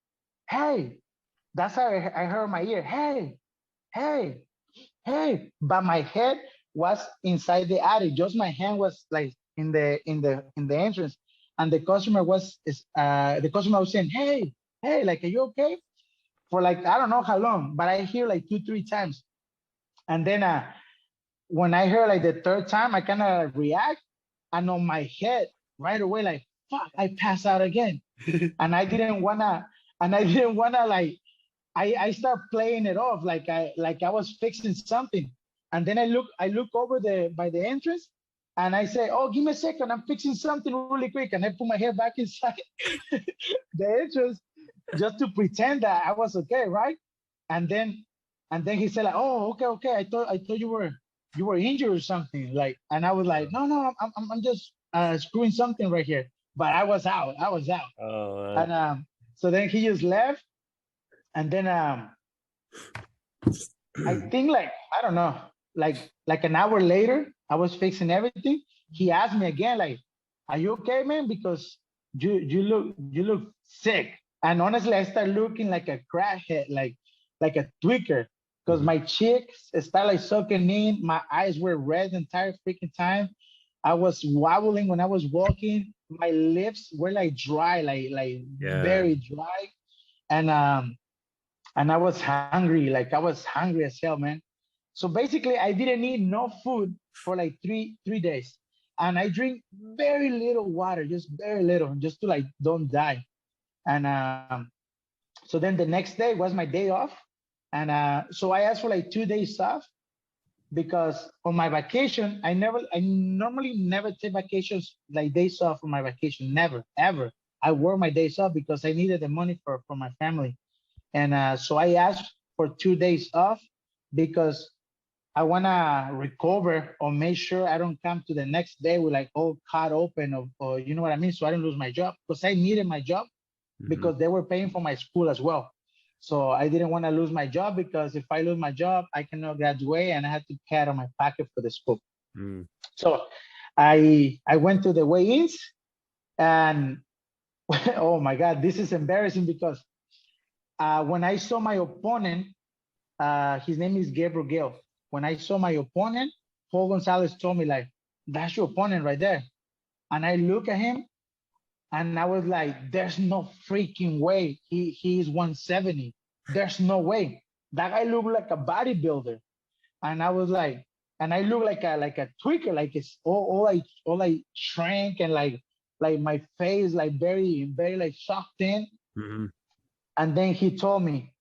that's how I heard in my ear, hey, hey, but my head was inside the attic. Just my hand was like in the entrance, and the customer was saying, hey, like, are you okay? For like I don't know how long, but I hear like 2, 3 times, and then when I heard like the third time, I kind of react, and on my head right away, like fuck, I pass out again, and I didn't wanna like I start playing it off like I was fixing something, and then I look over the by the entrance, and I say, "Oh, give me a second, I'm fixing something really quick," and I put my head back inside the entrance just to pretend that I was okay, right? And then he said like, "Oh, okay, I thought you were injured or something," like, and I was like, "No, I'm just screwing something right here," but I was out, Oh, and so then he just left, and then I think like I don't know, like an hour later, I was fixing everything. He asked me again, like, "Are you okay, man? Because you look sick." And honestly, I started looking like a crackhead, like a tweaker, because Mhm. my cheeks started like sucking in. My eyes were red the entire freaking time. I was wobbling when I was walking. My lips were like dry, like Yeah. very dry, and I was hungry, like I was hungry as hell, man. So basically, I didn't eat no food for like three days, and I drink very little water, just very little, just to like don't die. And so then the next day was my day off, and so I asked for like 2 days off because on my vacation, I normally never take vacations like days off for my vacation, never, ever. I work my days off because I needed the money for my family. And so I asked for 2 days off because I want to recover or make sure I don't come to the next day with like all cut open or you know what I mean? So I don't lose my job because I needed my job. because they were paying for my school as well. So I didn't want to lose my job, because if I lose my job, I cannot graduate and I had to pay out of my pocket for the school. So I went to the weigh-ins, and oh my God, this is embarrassing, because when I saw my opponent, his name is Gabriel. When I saw my opponent, Paul Gonzalez told me, like, that's your opponent right there. And I look at him and I was like, there's no freaking way he is 170. There's no way. That guy looked like a bodybuilder. And I was like, and I look like a tweaker, like it's all I shrank, and like my face like very like sucked in. And then he told me,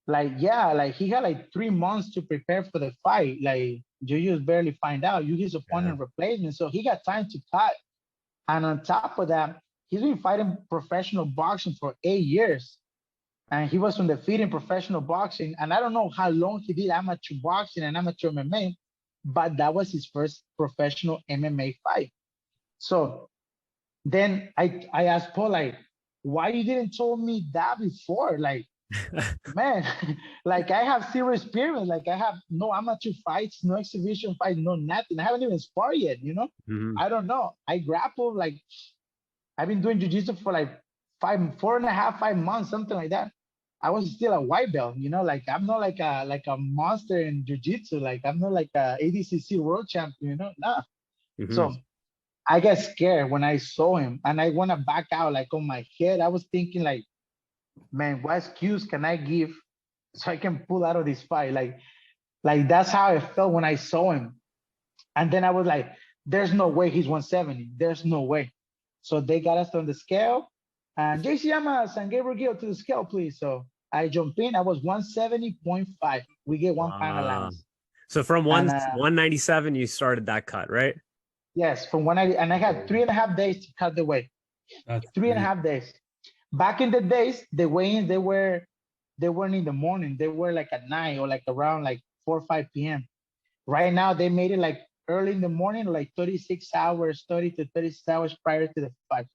like, yeah, like he had like 3 months to prepare for the fight. Like, you just barely find out. You his opponent replacement, so he got time to cut. And on top of that, he's been fighting professional boxing for 8 years. And he was undefeated in professional boxing. And I don't know how long he did amateur boxing and amateur MMA, but that was his first professional MMA fight. So then I asked Paul, like, why you didn't tell me that before? Like, man, like I have zero experience. Like I have no amateur fights, no exhibition fights, no nothing. I haven't even sparred yet, you know? I don't know. I grapple, like I've been doing jiu-jitsu for like 5 months, something like that. I was still a white belt, you know, like I'm not like a monster in jiu-jitsu. Like I'm not like a ADCC world champion, you know? Nah. So I got scared when I saw him, and I want to back out. Like on my head, I was thinking like, man, what excuse can I give so I can pull out of this fight? Like that's how I felt when I saw him. And then I was like, there's no way he's 170. There's no way. So they got us on the scale, and JC Llamas and Gabriel to the scale, please. So I jumped in. I was 170.5. We get 1 pound allowance. So from 197, you started that cut, right? Yes, from 190, and I had 3.5 days to cut the weight. 3.5 days. Back in the days, the weigh-ins, they weren't in the morning. They were like at 9 or like around like 4 or 5 p.m. Right now, they made it like early in the morning, like 36 hours, 30 to 36 hours prior to the fight.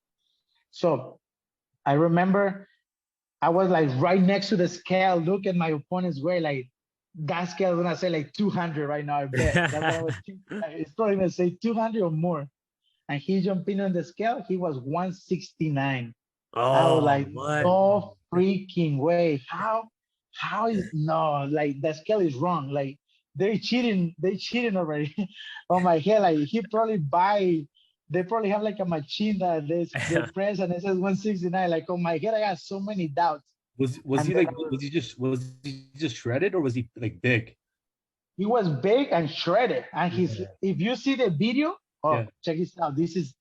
So I remember I was like right next to the scale. Look at my opponent's weight. Like that scale is gonna say like 200 right now. I bet. That's what I was thinking. It's probably gonna say 200 or more. And he jumped in on the scale. He was 169. I was like, no freaking way. How is no, like the scale is wrong. Like they cheating already. On my head, like they probably have like a machine that they press and it says 169. Like on my head, I got so many doubts. Was he just shredded, or was he like big? He was big and shredded. And if you see the video, check this out. This is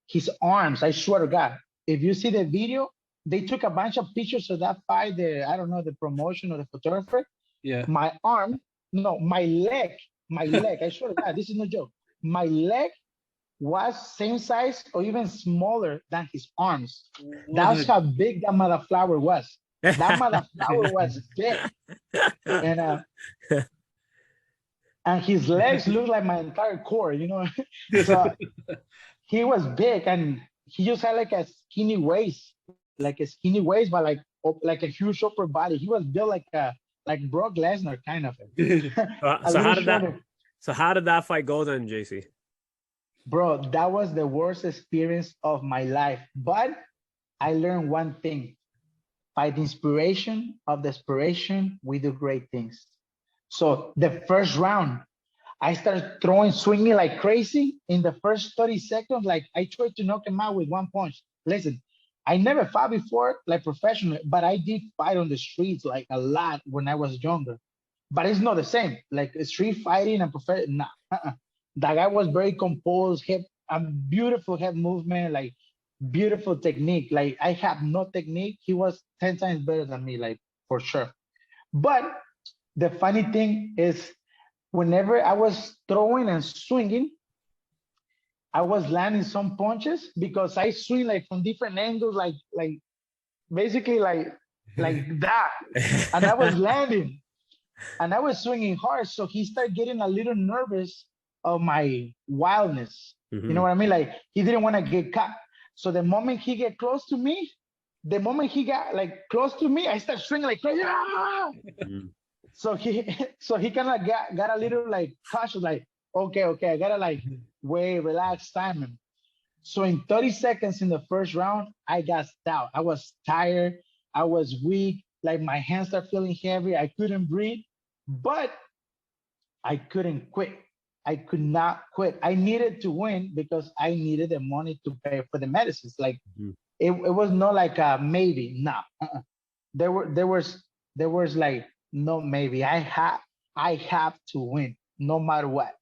his arms. I swear to God. If you see the video, they took a bunch of pictures of that fight. The promotion or the photographer. Yeah. My leg. I swear to God, this is no joke. My leg was same size or even smaller than his arms. That's how big that motherflower was. That motherflower was big. And his legs looked like my entire core, you know. So he was big, and he just had like a skinny waist, but like a huge upper body. He was built like Brock Lesnar, kind of. So how did that fight go then, JC? Bro, that was the worst experience of my life. But I learned one thing. By the inspiration of desperation, we do great things. So the first round, I started swinging like crazy. In the first 30 seconds, like I tried to knock him out with one punch. Listen, I never fought before, like professionally, but I did fight on the streets like a lot when I was younger. But it's not the same. Like street fighting and professional. That guy was very composed, a beautiful head movement, like beautiful technique. Like I have no technique. He was 10 times better than me, like for sure. But the funny thing is, whenever I was throwing and swinging, I was landing some punches because I swing like from different angles, like basically like that. And I was landing and I was swinging hard. So he started getting a little nervous of my wildness. You know what I mean? Like he didn't want to get caught. So the moment he get close to me, The moment he got like close to me, I started swinging like crazy. Mm. So he kind of got a little like cautious, like, okay, I gotta like wait, relax, time. So in 30 seconds in the first round, I got stout. I was tired. I was weak. Like my hands started feeling heavy. I couldn't breathe, but I couldn't quit. I could not quit. I needed to win because I needed the money to pay for the medicines. Like Mhm. it was not like a maybe. No, there was like no maybe. I have to win no matter what.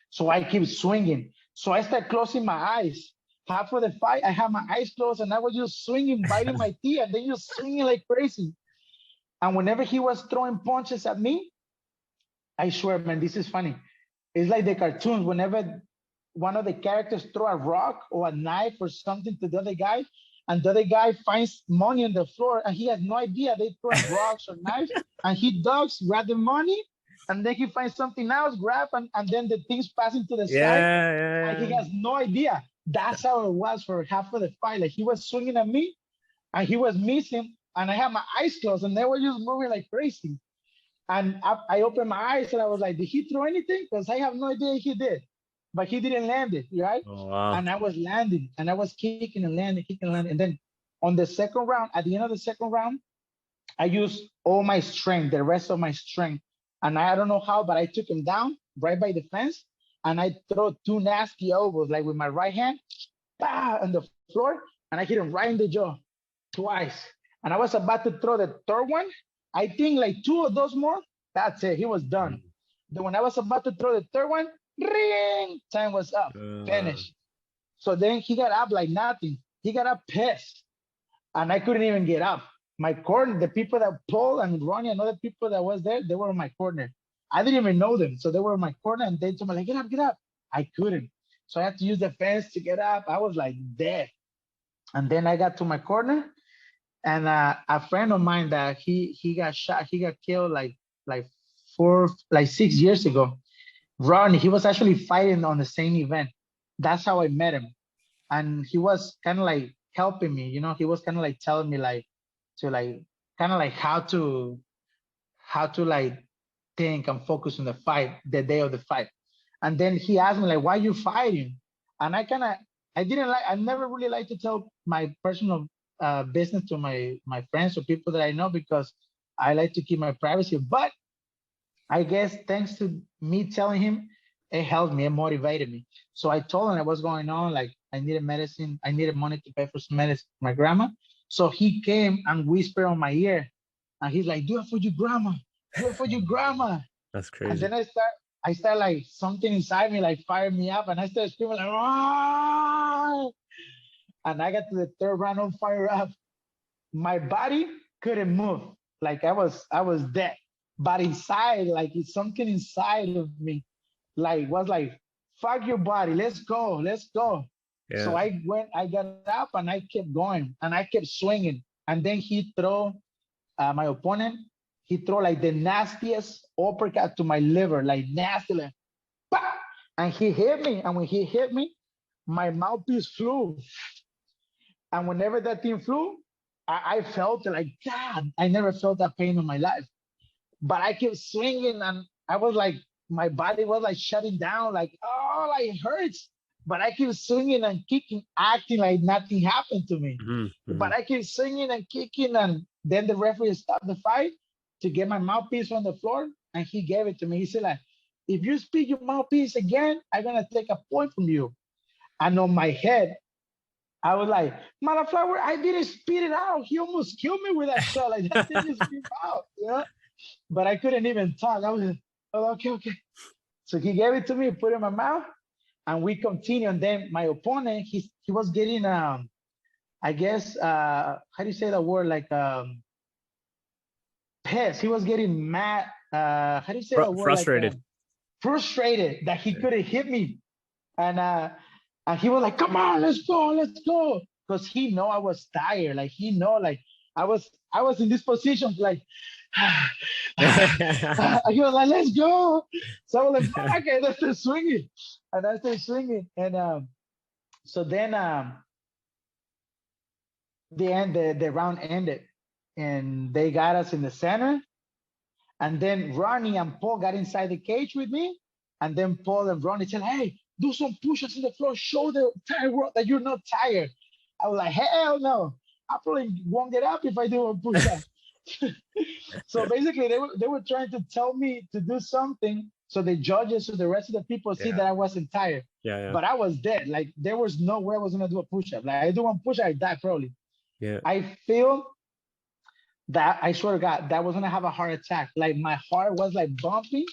So I keep swinging. So I start closing my eyes. Half of the fight, I have my eyes closed, and I was just swinging, biting my teeth, and then just swinging like crazy. And whenever he was throwing punches at me, I swear, man, this is funny. It's like the cartoons. Whenever one of the characters throw a rock or a knife or something to the other guy, and the other guy finds money on the floor, and he has no idea they throwing rocks or knives, and he ducks, grab the money, and then he finds something else, grab, and then the things passing to the side, and he Yeah. has no idea. That's how it was for half of the fight. Like he was swinging at me, and he was missing, and I had my eyes closed, and they were just moving like crazy. And I opened my eyes and I was like, did he throw anything? Because I have no idea he did. But he didn't land it, right? Oh, wow. And I was landing and I was kicking and landing, kicking and landing. And then on the second round, at the end of the second round, I used all my strength, the rest of my strength. And I don't know how, but I took him down right by the fence. And I throw two nasty elbows, like with my right hand, bah, on the floor. And I hit him right in the jaw twice. And I was about to throw the third one. I think like two of those more, that's it. He was done. Then when I was about to throw the third one, ring, time was up, finished. So then he got up like nothing. He got up pissed, and I couldn't even get up. My corner, the people that Paul and Ronnie and other people that was there, they were in my corner. I didn't even know them, so they were in my corner, and they told me like, get up, get up. I couldn't, so I had to use the fence to get up. I was like dead, and then I got to my corner, and a friend of mine that he got shot, he got killed like 6 years ago. Ronnie, he was actually fighting on the same event. That's how I met him, and he was kind of like helping me. He was kind of like telling me like to like kind of like how to like think and focus on the fight, the day of the fight. And then he asked me like, why you fighting? And I never really like to tell my personal business to my friends or people that I know, because I like to keep my privacy. But I guess thanks to me telling him, it helped me, it motivated me. So I told him what's going on. Like I needed medicine, I needed money to pay for some medicine for my grandma. So he came and whispered on my ear, and he's like, "Do it for your grandma, do it for your grandma." That's And crazy. then I start like something inside me like fired me up, and I started screaming like, "Ah!" And I got to the third round on fire up. My body couldn't move, like I was dead. But inside, like it's something inside of me, like was like, "Fuck your body, let's go, let's go." So Yeah. I got up and I kept going and I kept swinging. And then my opponent, he throw like the nastiest uppercut to my liver, like nasty, like, bah! And he hit me. And when he hit me, my mouthpiece flew. And whenever that thing flew, I felt it like, God, I never felt that pain in my life. But I kept swinging, and I was like, my body was like shutting down, like, oh, like it hurts. But I keep swinging and kicking, acting like nothing happened to me. Hmm. Hmm. But I keep swinging and kicking, and then the referee stopped the fight to get my mouthpiece on the floor, and he gave it to me. He said, like, if you speak your mouthpiece again, I'm gonna take a point from you. And on my head, I was like, Motherflower, I didn't spit it out. He almost killed me with that shot. Like that thing just came out. But I couldn't even talk. I was like, oh, okay. So he gave it to me, put it in my mouth, and we continued. And then my opponent, he was getting I guess how do you say that word? Like pissed. He was getting mad. How do you say that word? Like Frustrated. frustrated that he couldn't hit me. And he was like, come on, let's go. Because he know I was tired. Like he know like I was in this position like he was like, let's go. So I was like, okay, let's start swinging. And I started swinging. And so then the round ended, and they got us in the center. And then Ronnie and Paul got inside the cage with me. And then Paul and Ronnie said, "Hey, do some push-ups in the floor. Show the entire world that you're not tired." I was like, "Hell no. I probably won't get up if I do a push-up." So basically, they were trying to tell me to do something so the judges, so the rest of the people see that I wasn't tired. Yeah. But I was dead. Like, there was no way I was gonna do a push-up. Like, I do one push-up, I die probably. Yeah. I feel that, I swear to God, that I was gonna have a heart attack. Like, my heart was like bumping,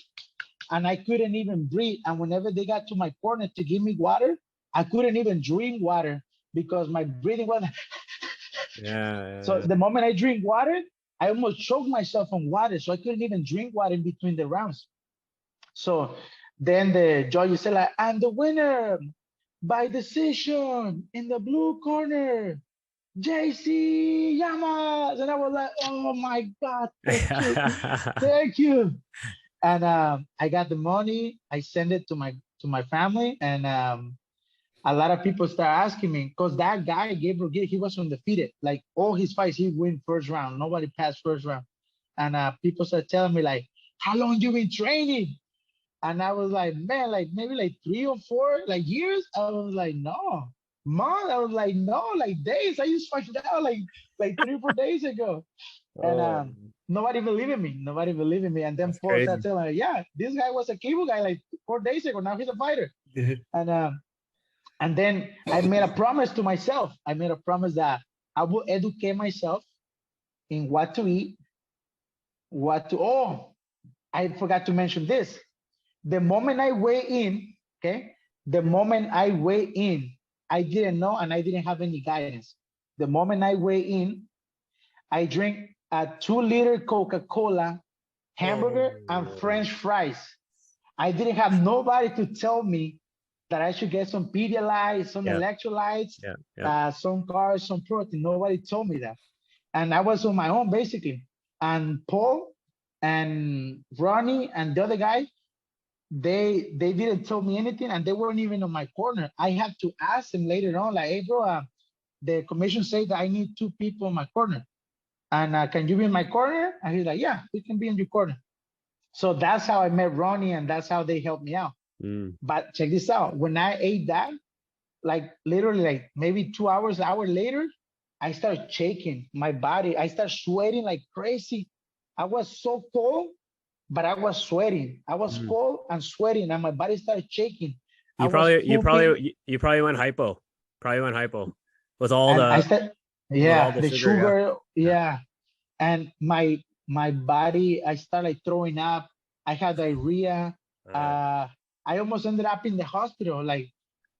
and I couldn't even breathe. And whenever they got to my corner to give me water, I couldn't even drink water because my breathing was. So the moment I drink water, I almost choked myself on water. So I couldn't even drink water in between the rounds. So then the judge said, like, "And the winner by decision in the blue corner, Llamas." And I was like, "Oh my God, thank you. Thank you." And I got the money. I sent it to my family, and a lot of people start asking me, because that guy Gabriel, he was undefeated. Like, all his fights, he win first round. Nobody passed first round. And people start telling me, like, "How long you been training?" And I was like, "Man, like maybe like 3 or 4 like years." I was like, "No, month." I was like, "No, like days. I just find out like 3 or 4 days ago." And nobody believed in me. Nobody believed in me. And then Paul started telling me, "Yeah, this guy was a cable guy like 4 days ago. Now he's a fighter." And then I made a promise to myself. I made a promise that I will educate myself in what to eat, oh, I forgot to mention this. The moment I weigh in, okay, the moment I weigh in, I didn't know, and I didn't have any guidance. The moment I weigh in, I drink a 2-liter Coca-Cola, hamburger, and French fries. I didn't have nobody to tell me that I should get some Pedialyte, some electrolytes, some carbs, some protein. Nobody told me that. And I was on my own, basically. And Paul and Ronnie and the other guy, they didn't tell me anything, and they weren't even on my corner. I had to ask them later on, like, "Hey, bro, the commission said that I need 2 people in my corner. And can you be in my corner?" And he's like, "Yeah, we can be in your corner." So that's how I met Ronnie, and that's how they helped me out. But check this out. When I ate that, like literally like maybe 2 hours, an hour later, I started shaking my body. I started sweating like crazy. I was so cold, but I was sweating. I was cold and sweating, and my body started shaking. You probably went hypo. Probably went hypo with all the the sugar. And my body, I started like throwing up. I had diarrhea. I almost ended up in the hospital. Like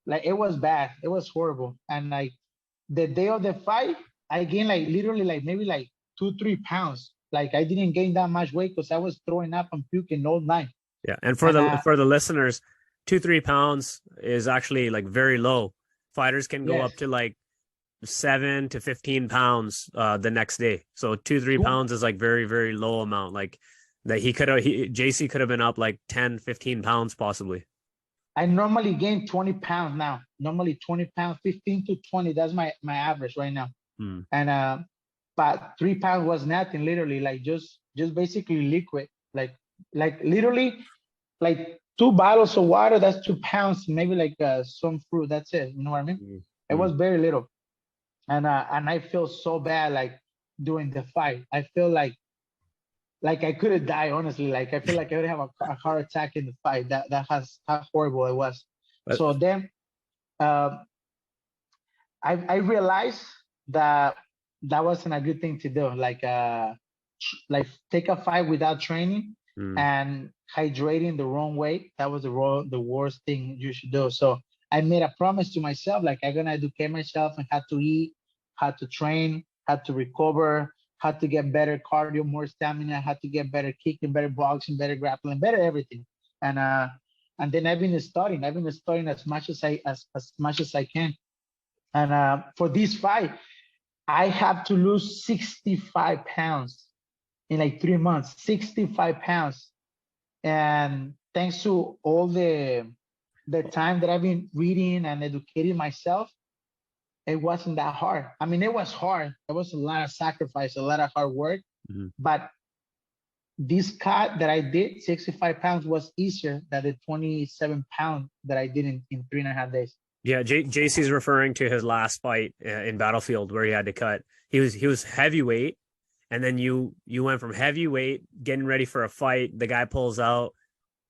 it was bad. It was horrible. And like the day of the fight, I gained like literally like maybe like 2-3 pounds. Like I didn't gain that much weight because I was throwing up and puking all night. Yeah, and for the listeners, 2-3 pounds is actually like very low. Fighters can go up to like 7 to 15 pounds the next day. So 2-3 pounds is like very, very low amount. Like that JC could have been up like 10, 15 pounds possibly. I normally gain 20 pounds now. Normally 20 pounds, 15 to 20. That's my average right now. And but 3 pounds was nothing, literally, like just basically liquid. Like literally like 2 bottles of water, that's 2 pounds, maybe like some fruit. That's it. You know what I mean? It was very little. And I feel so bad like during the fight. I feel like I could have died, honestly. Like I feel like I would have a heart attack in the fight. That's how horrible it was. So then I realized that wasn't a good thing to do. Like take a fight without training and hydrating the wrong way. That was the worst thing you should do. So I made a promise to myself, like I'm gonna educate myself on how to eat, how to train, how to recover, how to get better cardio, more stamina, how to get better kicking, better boxing, better grappling, better everything. And then I've been studying as much as I can. And for this fight, I have to lose 65 pounds in like 3 months, 65 pounds. And thanks to all the time that I've been reading and educating myself, it wasn't that hard. I mean, it was hard. It was a lot of sacrifice, a lot of hard work. But this cut that I did, 65 pounds, was easier than the 27 pounds that I did in 3.5 days. Yeah, JC's referring to his last fight in Battlefield where he had to cut. He was heavyweight, and then you went from heavyweight getting ready for a fight. The guy pulls out,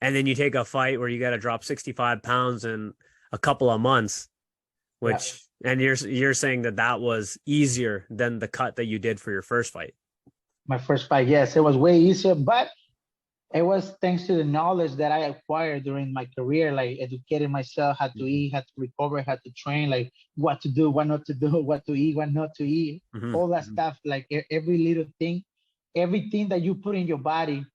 and then you take a fight where you got to drop 65 pounds in a couple of months, which and you're saying that was easier than the cut that you did for your first fight. My first fight, yes, it was way easier, but it was thanks to the knowledge that I acquired during my career, like educating myself, how to eat, how to recover, how to train, like what to do, what not to do, what to eat, what not to eat, all that stuff, like every little thing, everything that you put in your body,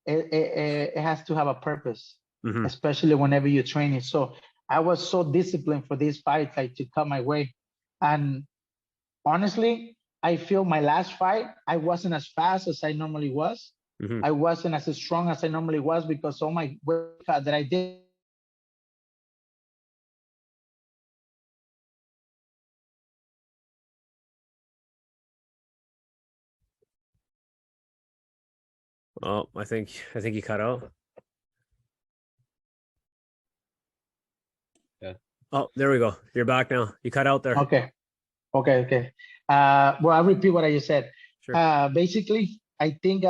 it has to have a purpose, especially whenever you're training. So I was so disciplined for this fight, like to cut my weight. And honestly, I feel my last fight, I wasn't as fast as I normally was. I wasn't as strong as I normally was because all my workout that I did. Oh, I think you cut out. Yeah. Oh, there we go. You're back now. You cut out there. Okay. Well, I'll repeat what I just said. Sure. Basically, I think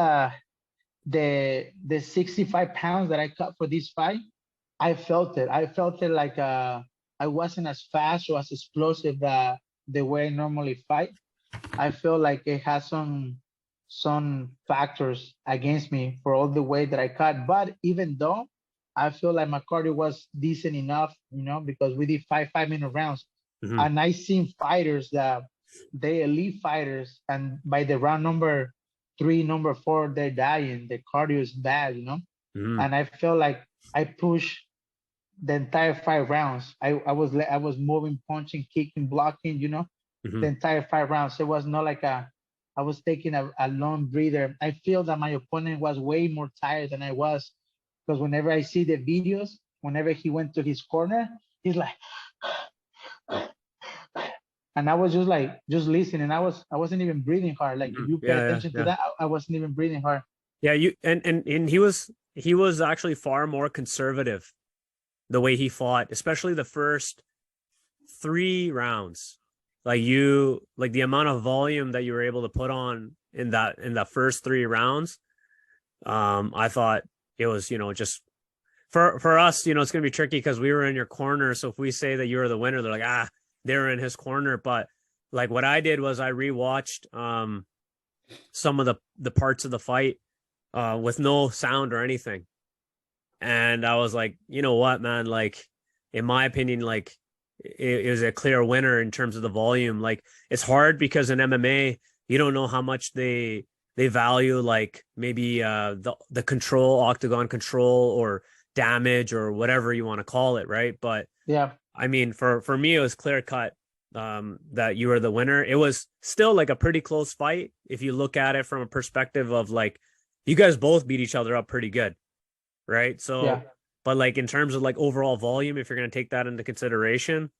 the 65 pounds that I cut for this fight, I felt it. I felt it like I wasn't as fast or as explosive the way I normally fight. I feel like it has some factors against me for all the weight that I cut. But even though I feel like my cardio was decent enough, because we did 5-minute rounds, and I seen fighters that they elite fighters, and by the round number 3, number 4, they're dying. The cardio is bad, And I felt like I pushed the entire 5 rounds. I was moving, punching, kicking, blocking, the entire 5 rounds. It was not like I was taking a long breather. I feel that my opponent was way more tired than I was, because whenever I see the videos, whenever he went to his corner, he's like, and I was just listening. I wasn't even breathing hard. Like if you pay attention to that, I wasn't even breathing hard. Yeah, and he was actually far more conservative the way he fought, especially the first 3 rounds. Like the amount of volume that you were able to put on in that first 3 rounds. I thought it was, just for us, it's gonna be tricky because we were in your corner. So if we say that you were the winner, they're like, they're in his corner. But like what I did was I rewatched some of the parts of the fight with no sound or anything. And I was like, you know what, man, like in my opinion, like it was a clear winner in terms of the volume. Like it's hard because in MMA, you don't know how much they value like maybe the control, octagon control or damage or whatever you want to call it, right? But yeah, I mean, for me, it was clear cut that you were the winner. It was still like a pretty close fight if you look at it from a perspective of like you guys both beat each other up pretty good, right? So, but like in terms of like overall volume, if you're going to take that into consideration,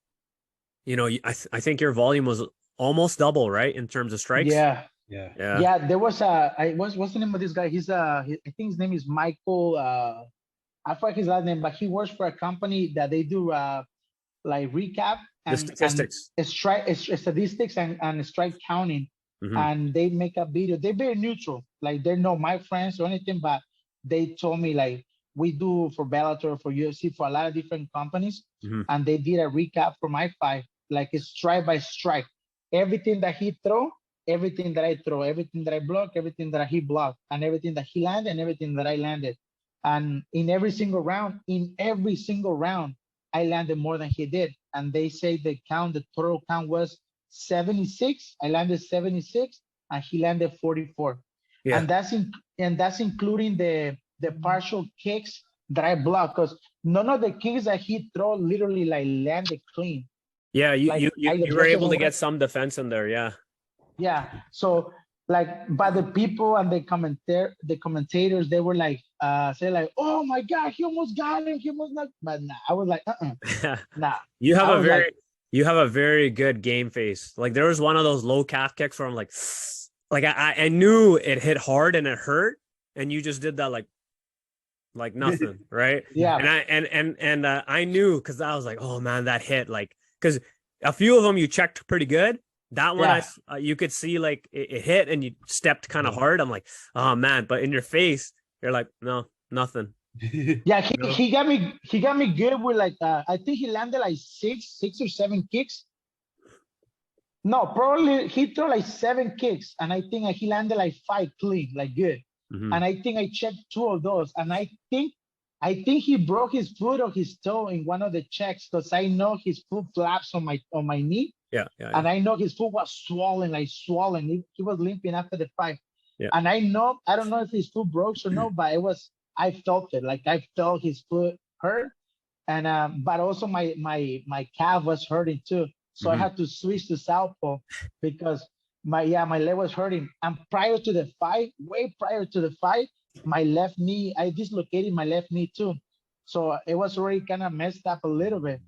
I think your volume was almost double, right, in terms of strikes. Yeah. There was what's the name of this guy? I think his name is Michael. I forget his last name, but he works for a company that they do like recap and statistics, statistics and strike counting, and they make a video. They're very neutral, like they're not my friends or anything, but they told me like we do for Bellator, for UFC, for a lot of different companies, and they did a recap for my fight, like it's strike by strike, everything that he throw, everything that I throw, everything that I block, everything that he blocked, and everything that he landed, and everything that I landed. And in every single round, I landed more than he did. And they say the total count was 76. I landed 76, and he landed 44. Yeah. And that's including the partial kicks that I blocked, because none of the kicks that he throw literally like landed clean. Yeah, you were able to get some defense in there. Yeah. Yeah. So like, but the people and the commentators, they were like, say like, oh my God, he almost got him. He almost not. But nah, I was like, nah. You have You have a very good game face. Like there was one of those low calf kicks where I'm like I knew it hit hard and it hurt, and you just did that like nothing, right? Yeah. And I knew because I was like, oh man, that hit like because a few of them you checked pretty good. That one Yeah. you could see like it hit and you stepped kind of hard. I'm like, oh man, but in your face, you're like, no, nothing. Yeah, he got me good with like I think he landed like six or seven kicks. No, probably he threw like seven kicks, and I think he landed like five clean, like good. Mhm. And I think I checked two of those, and I think he broke his foot or his toe in one of the checks because I know his foot flaps on my knee, Yeah. and I know his foot was swollen, like swollen. He was limping after the fight, Yeah. and I don't know if his foot broke or no, but I felt it, like I felt his foot hurt, and but also my calf was hurting too. So I Mhm. had to switch to southpaw because my leg was hurting. And prior to the fight, way prior to the fight, my left knee, I dislocated my left knee too. So it was already kind of messed up a little bit.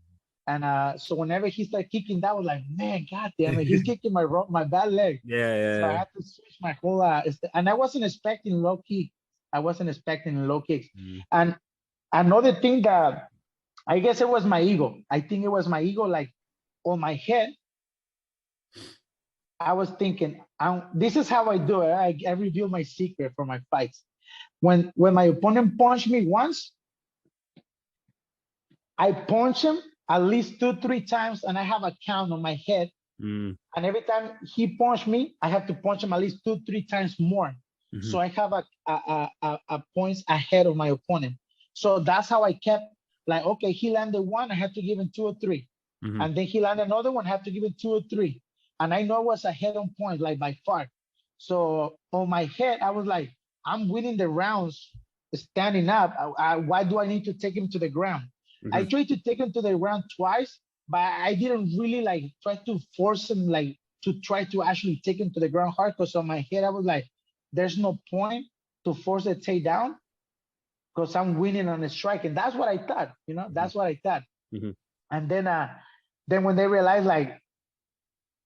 And so whenever he started kicking, that was like, man, god damn it, he's kicking my bad leg. So I Yeah. had to switch my whole and I wasn't expecting low kick. I wasn't expecting low kicks. Mhm. And another thing that I guess it was my ego. I think it was my ego, like on my head. I was thinking, this is how I do it. I reveal my secret for my fights. When my opponent punched me once, I punch him at least 2, 3 times, and I have a count on my head. Mhm. And every time he punched me, I have to punch him at least 2, 3 times more. Mhm. So I have a points ahead of my opponent. So that's how I kept like, okay, he landed one, I had to give him 2 or 3. Mhm. And then he landed another one, I have to give him 2 or 3. And I know it was ahead on points, like by far. So on my head, I was like, I'm winning the rounds standing up. Why do I need to take him to the ground? I Mhm. tried to take him to the ground twice, but I didn't really like try to force him like to try to actually take him to the ground hard. Because on my head, I was like, there's no point to force a takedown because I'm winning on a strike. And that's what I thought, that's what I thought. Mhm. And then when they realized like,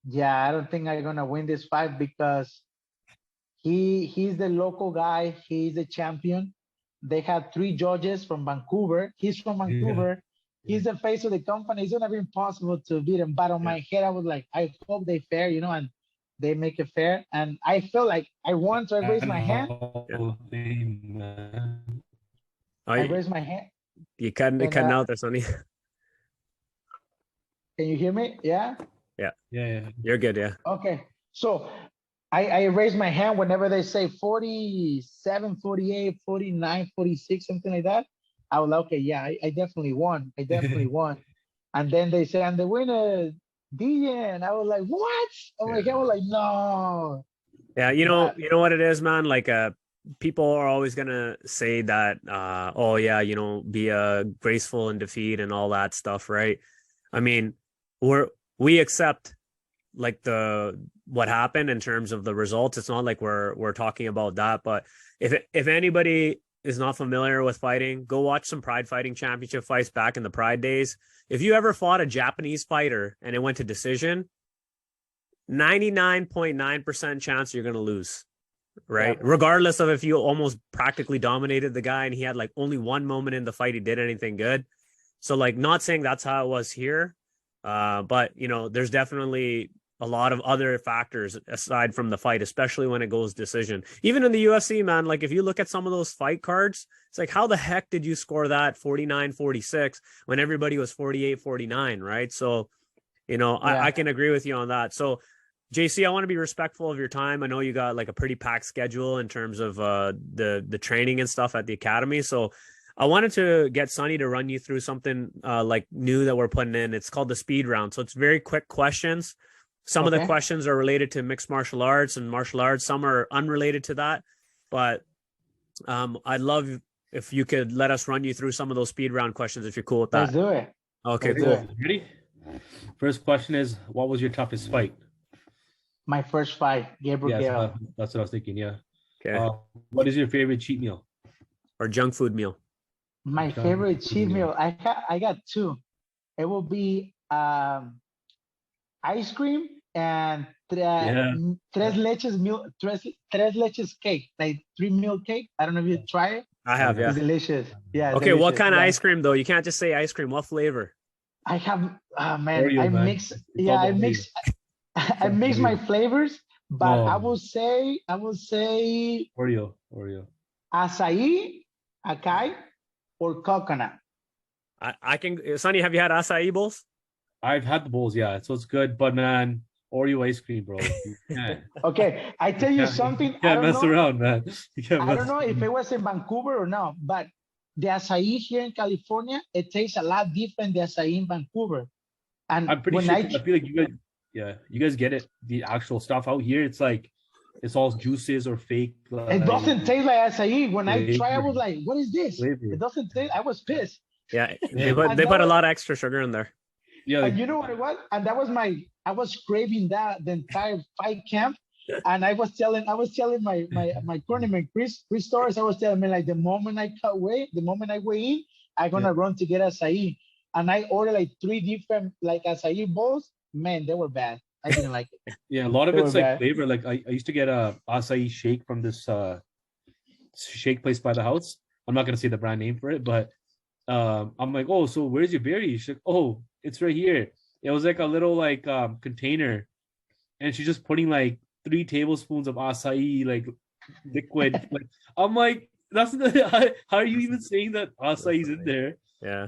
yeah, I don't think I'm gonna win this fight because he's the local guy, he's a champion. They had 3 judges from Vancouver. He's from Vancouver. He's the face of the company. It's gonna be impossible to beat him. But on my head, I was like, I hope they fair, and they make it fair. And I felt like I won, so I raised my hand. I raised my hand. You cutting out there, Sonny. Can you hear me? Yeah. Yeah. You're good. Yeah. Okay. So I raise my hand whenever they say 47, 48, 49, 46, something like that. I was like, okay, yeah, I definitely won. I definitely won. And then they say, I'm the winner, DJ. And I was like, what? Oh my God. I was like, no. Yeah. But You know what it is, man. Like, people are always gonna say that, oh yeah, be graceful in defeat and all that stuff, right? I mean, we accept like what happened in terms of the results. It's not like we're talking about that, but if anybody is not familiar with fighting, go watch some Pride Fighting Championship fights back in the Pride days. If you ever fought a Japanese fighter and it went to decision, 99.9% chance you're going to lose, right? yeah, Regardless of if you almost practically dominated the guy and he had like only one moment in the fight he did anything good. So like, not saying that's how it was here, but there's definitely a lot of other factors aside from the fight, especially when it goes decision. Even in the UFC, man, like if you look at some of those fight cards, it's like, how the heck did you score that 49-46 when everybody was 48-49, right? So, I can agree with you on that. So, JC, I want to be respectful of your time. I know you got like a pretty packed schedule in terms of the training and stuff at the academy. So I wanted to get Sonny to run you through something like new that we're putting in. It's called the speed round. So it's very quick questions. Some of the questions are related to mixed martial arts and martial arts. Some are unrelated to that. But I'd love if you could let us run you through some of those speed round questions if you're cool with that. let's do it. Okay, Let's cool. do it. Ready? First question is, what was your toughest fight? My first fight, Gabriel. Yeah, that's what I was thinking. Yeah. Okay. What is your favorite cheat meal? Or junk food meal? My favorite cheat meal, I got two. It will be ice cream and Yeah. tres leches cake, like 3 meal cake. I don't know if you try it. I have, Yeah. It's yeah. delicious. Yeah, it's Okay, what delicious. kind of But ice cream though? You can't just say ice cream. What flavor? I have, man, Oreo, I man. mix. It's Yeah, all I about mix. Oreo. I mix my Oreo. flavors, but No, I will say Oreo. acai, acai, or coconut. I can. Sonny, have you had acai bowls? I've had the bowls, yeah, so it's good, but man, Oreo ice cream, bro. You can't. Okay, I tell you something. You can't mess around, man. You can't I don't mess know if around. it was in Vancouver or not, but the acai here in California, it tastes a lot different than acai in Vancouver. And I'm pretty when sure, 'cause I feel like you guys, yeah, you guys get it. The actual stuff out here, it's like it's all juices or fake it like doesn't taste like acai. When I try, I flavor. was like, "What is this?" Flavor. It doesn't taste. I was pissed. Yeah, Yeah, And they that put a was, lot of extra sugar in there. yeah, like, and you know what it was? And that was I was craving that the entire fight camp. And I was telling my tournament, Chris Torres, I was telling me like the moment I cut weight, the moment I weigh in, I'm gonna run to get acai. And I ordered like 3 different like acai bowls. Man, they were bad. I didn't like it. yeah. A lot of They were it's like bad. flavor. Like I used to get a acai shake from this shake place by the house. I'm not gonna say the brand name for it, but I'm like, oh, so where's your berry? She's like, oh, it's right here. It was like a little like container, and she's just putting like 3 tablespoons of acai like liquid. Like I'm like, that's the how are you even saying that acai is in there? Yeah.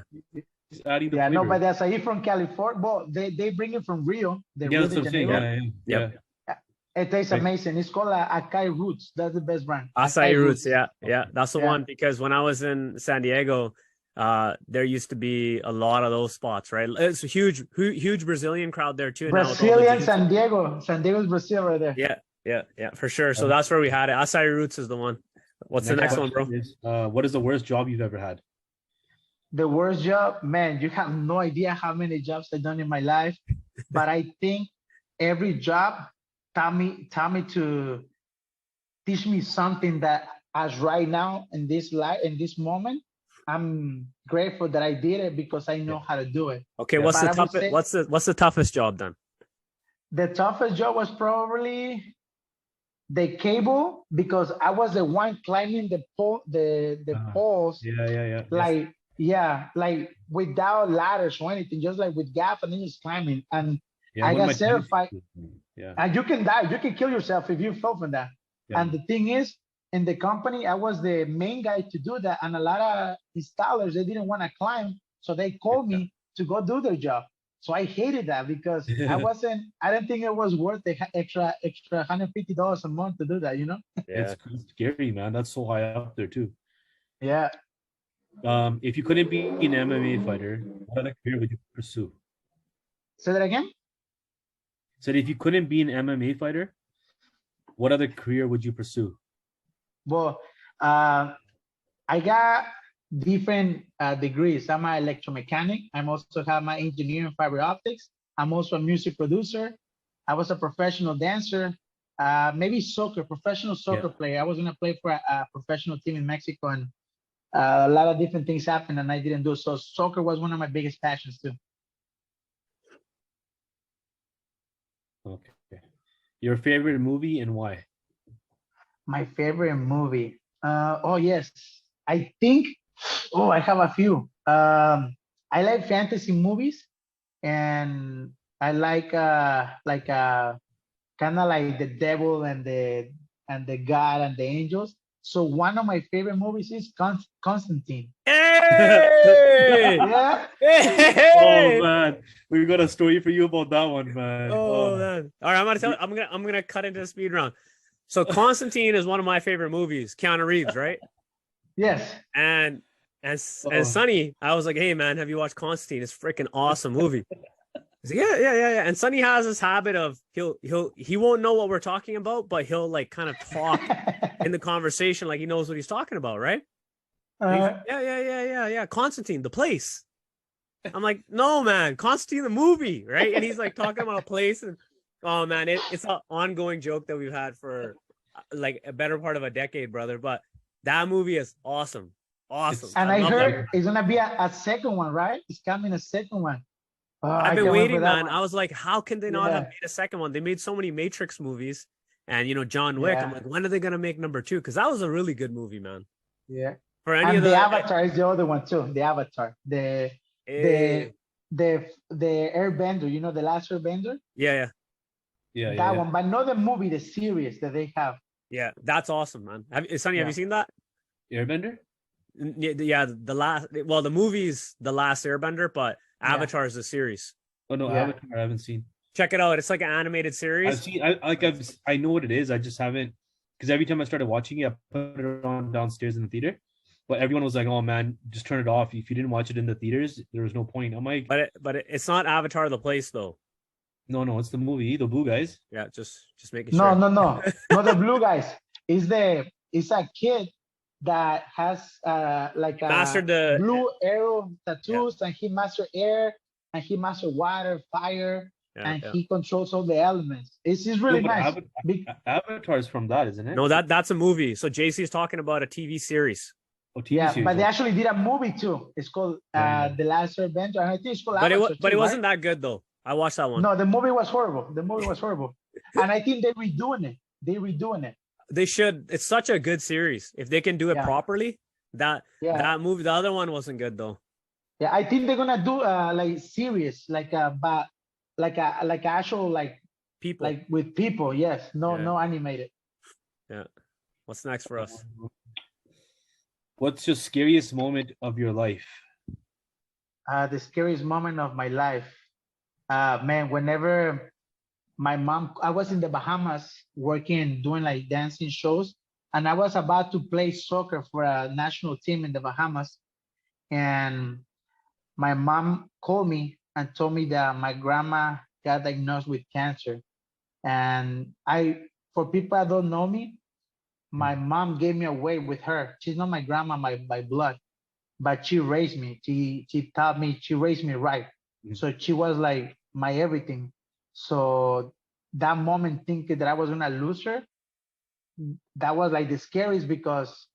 Just adding the Yeah, no, flavor. but the acai from California, well, they bring it from Rio, the Yeah, Rio that's de what I'm saying. Janeiro. Yeah. Yep. It tastes Right. amazing. It's called Acai Roots. That's the best brand. Acai Acai roots, yeah, that's the Yeah. one. Because when I was in San Diego, there used to be a lot of those spots, right? It's a huge Brazilian crowd there too. Now with all the Brazilian jiu-jitsu. San Diego. San Diego's Brazil right there. Yeah, for sure. So that's where we had it. Acai roots is the one. What's the next one, bro? Is, what is the worst job you've ever had? The worst job, man, you have no idea how many jobs I've done in my life. But I think every job taught me to teach me something that as right now in this life, in this moment, I'm grateful that I did it because I know how to do it. Okay, Yeah. what's the But I would toughest? say What's the toughest job then? the toughest job was probably the cable because I was the one climbing the pole, the poles, Yeah. like without ladders or anything, just like with gap and then just climbing. And Yeah, I one of got my certified. Yeah. And you can die, you can kill yourself if you fell from that. Yeah. And the thing is, in the company, I was the main guy to do that, and a lot of installers they didn't want to climb, so they called me to go do their job. So I hated that because I didn't think it was worth the extra $150 a month to do that, you know? Yeah. It's scary, man. That's so high up there too. Yeah. If you couldn't be an MMA fighter, what other career would you pursue? Say that again? Said if you couldn't be an MMA fighter, what other career would you pursue? Well, I got different degrees. I'm an electromechanic. I'm also have my engineering in fiber optics. I'm also a music producer. I was a professional dancer. Maybe soccer, professional soccer player. I was gonna play for a professional team in Mexico, and a lot of different things happened, and I didn't do so. Soccer was one of my biggest passions too. Okay. Your favorite movie and why? My favorite movie. Oh yes, I think. Oh, I have a few. I like fantasy movies, and I like kind of like the devil and the God and the angels. So one of my favorite movies is Constantine. Hey! Yeah. Hey! Oh man, we got a story for you about that one, man. Oh man! All right, I'm gonna tell. I'm gonna cut into the speed round. So Constantine is one of my favorite movies. Keanu Reeves, right? Yes. And Sonny, I was like, hey man, have you watched Constantine? It's a freaking awesome movie. He's like, yeah. And Sonny has this habit of he won't know what we're talking about, but he'll like kind of talk in the conversation like he knows what he's talking about, right? Like, yeah. Constantine, the place. I'm like, no man, Constantine the movie, right? And he's like talking about a place, and oh man, it's an ongoing joke that we've had for like a better part of a decade, brother. But that movie is awesome. And I heard it's gonna be a second one, right? It's coming a second one. I've I been can wait for waiting, that man. one. I was like, how can they not have Yeah, made a second one? They made so many Matrix movies and, John Wick. I'm yeah, like, when are they going to make number two? Because that was a really good movie, man. yeah. For any of And the the, Avatar is the other one too. The Avatar, the eh, the Airbender. You know, the last Airbender. yeah, yeah, Yeah, yeah, That yeah. one, but not the movie, the series that they have. yeah. That's awesome, man. Sonny, have you Yeah, seen that? Airbender. Yeah, the last, well, the movie's The Last Airbender, but yeah, Avatar is a series. Oh no, yeah. Avatar. I haven't seen. Check it out. It's like an animated I've series. seen. I know what it is. I just haven't because every time I started watching it, I put it on downstairs in the theater. But everyone was like, "Oh man, just turn it off. If you didn't watch it in the theaters, there was no point." I'm like, It's not Avatar the place though. "No, no, it's the movie, the blue guys." Yeah, just making No, sure. no, no, not the blue guys. It's a kid that has like a Mastered the blue arrow yeah, tattoos, and he master air, and he master water, fire, yeah, and yeah. he controls all the elements. It's just No, really but nice. Big, Avatar is from that, isn't it? No, that's a movie. So JC is talking about a TV series. Oh, TV yeah, series. but they actually did a movie too. It's called The Last Airbender, and I think it's called Avatar But too, it right? wasn't that good though. I watched that one. No, the movie was horrible. The movie was horrible, and I think they're redoing it. They're redoing it. They should. It's such a good series. If they can do it Yeah. properly, Yeah. that movie, the other one wasn't good though. Yeah, I think they're gonna do like series, but like actual People. like with people. Yes, no, Yeah. no animated. Yeah. What's next for us? What's your scariest moment of your life? The scariest moment of my life, man. Whenever my mom, I was in the Bahamas working, doing like dancing shows, and I was about to play soccer for a national team in the Bahamas, and my mom called me and told me that my grandma got diagnosed with cancer. And for people that don't know me, my mom gave me away with her. She's not my grandma by blood, but she raised me. She taught me, she raised me right. So she was like my everything. So that moment thinking that I was gonna lose her, that was like the scariest, because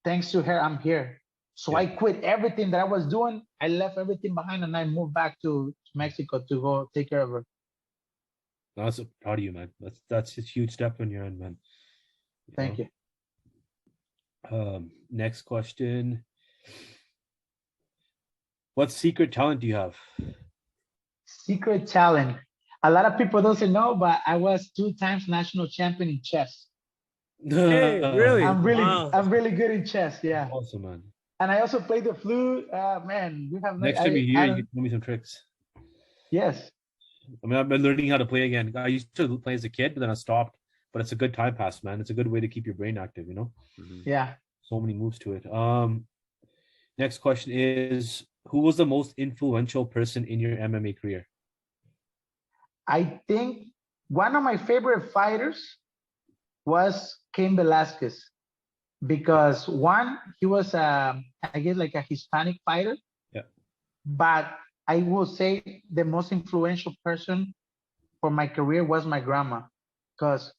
thanks to her, I'm here. So I quit everything that I was doing. I left everything behind and I moved back to Mexico to go take care of her. I'm so proud of you, man. That's a huge step on your end, man. Thank you. Next question. What secret talent do you have? Secret talent. A lot of people doesn't know, but I was 2 times national champion in chess. Hey, really? I'm really, Wow. I'm really good in chess. Yeah. Awesome, man. And I also play the flute. Man, you have Next time you're here, you can tell me some tricks. Yes. I mean, I've been learning how to play again. I used to play as a kid, but then I stopped. But it's a good time pass, man. It's a good way to keep your brain active, you know? Yeah. So many moves to it. Next question is, who was the most influential person in your MMA career? I think one of my favorite fighters was Cain Velasquez, because one, he was I guess like a Hispanic fighter. Yeah. But I will say the most influential person for my career was my grandma, because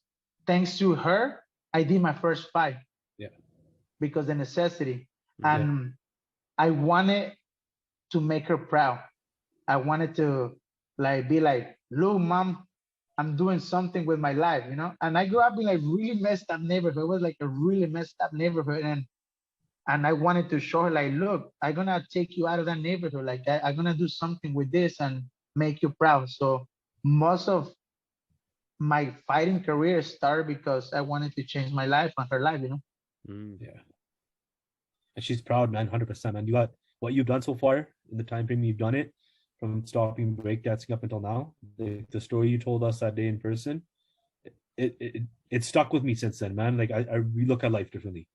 thanks to her, I did my first fight. Yeah. Because the necessity. And I wanted to make her proud. I wanted to be like, look, mom, I'm doing something with my life, you know? And I grew up in like really messed up neighborhood. It was like a really messed up neighborhood. And I wanted to show her, like, look, I'm gonna take you out of that neighborhood. Like, I'm gonna do something with this and make you proud. So most of my fighting career started because I wanted to change my life and her life, you know? Yeah. And she's proud, man, 100%, man. You got what you've done so far in the time frame you've done it, from stopping breakdancing up until now. The story you told us that day in person, it stuck with me since then, man. Like we look at life differently,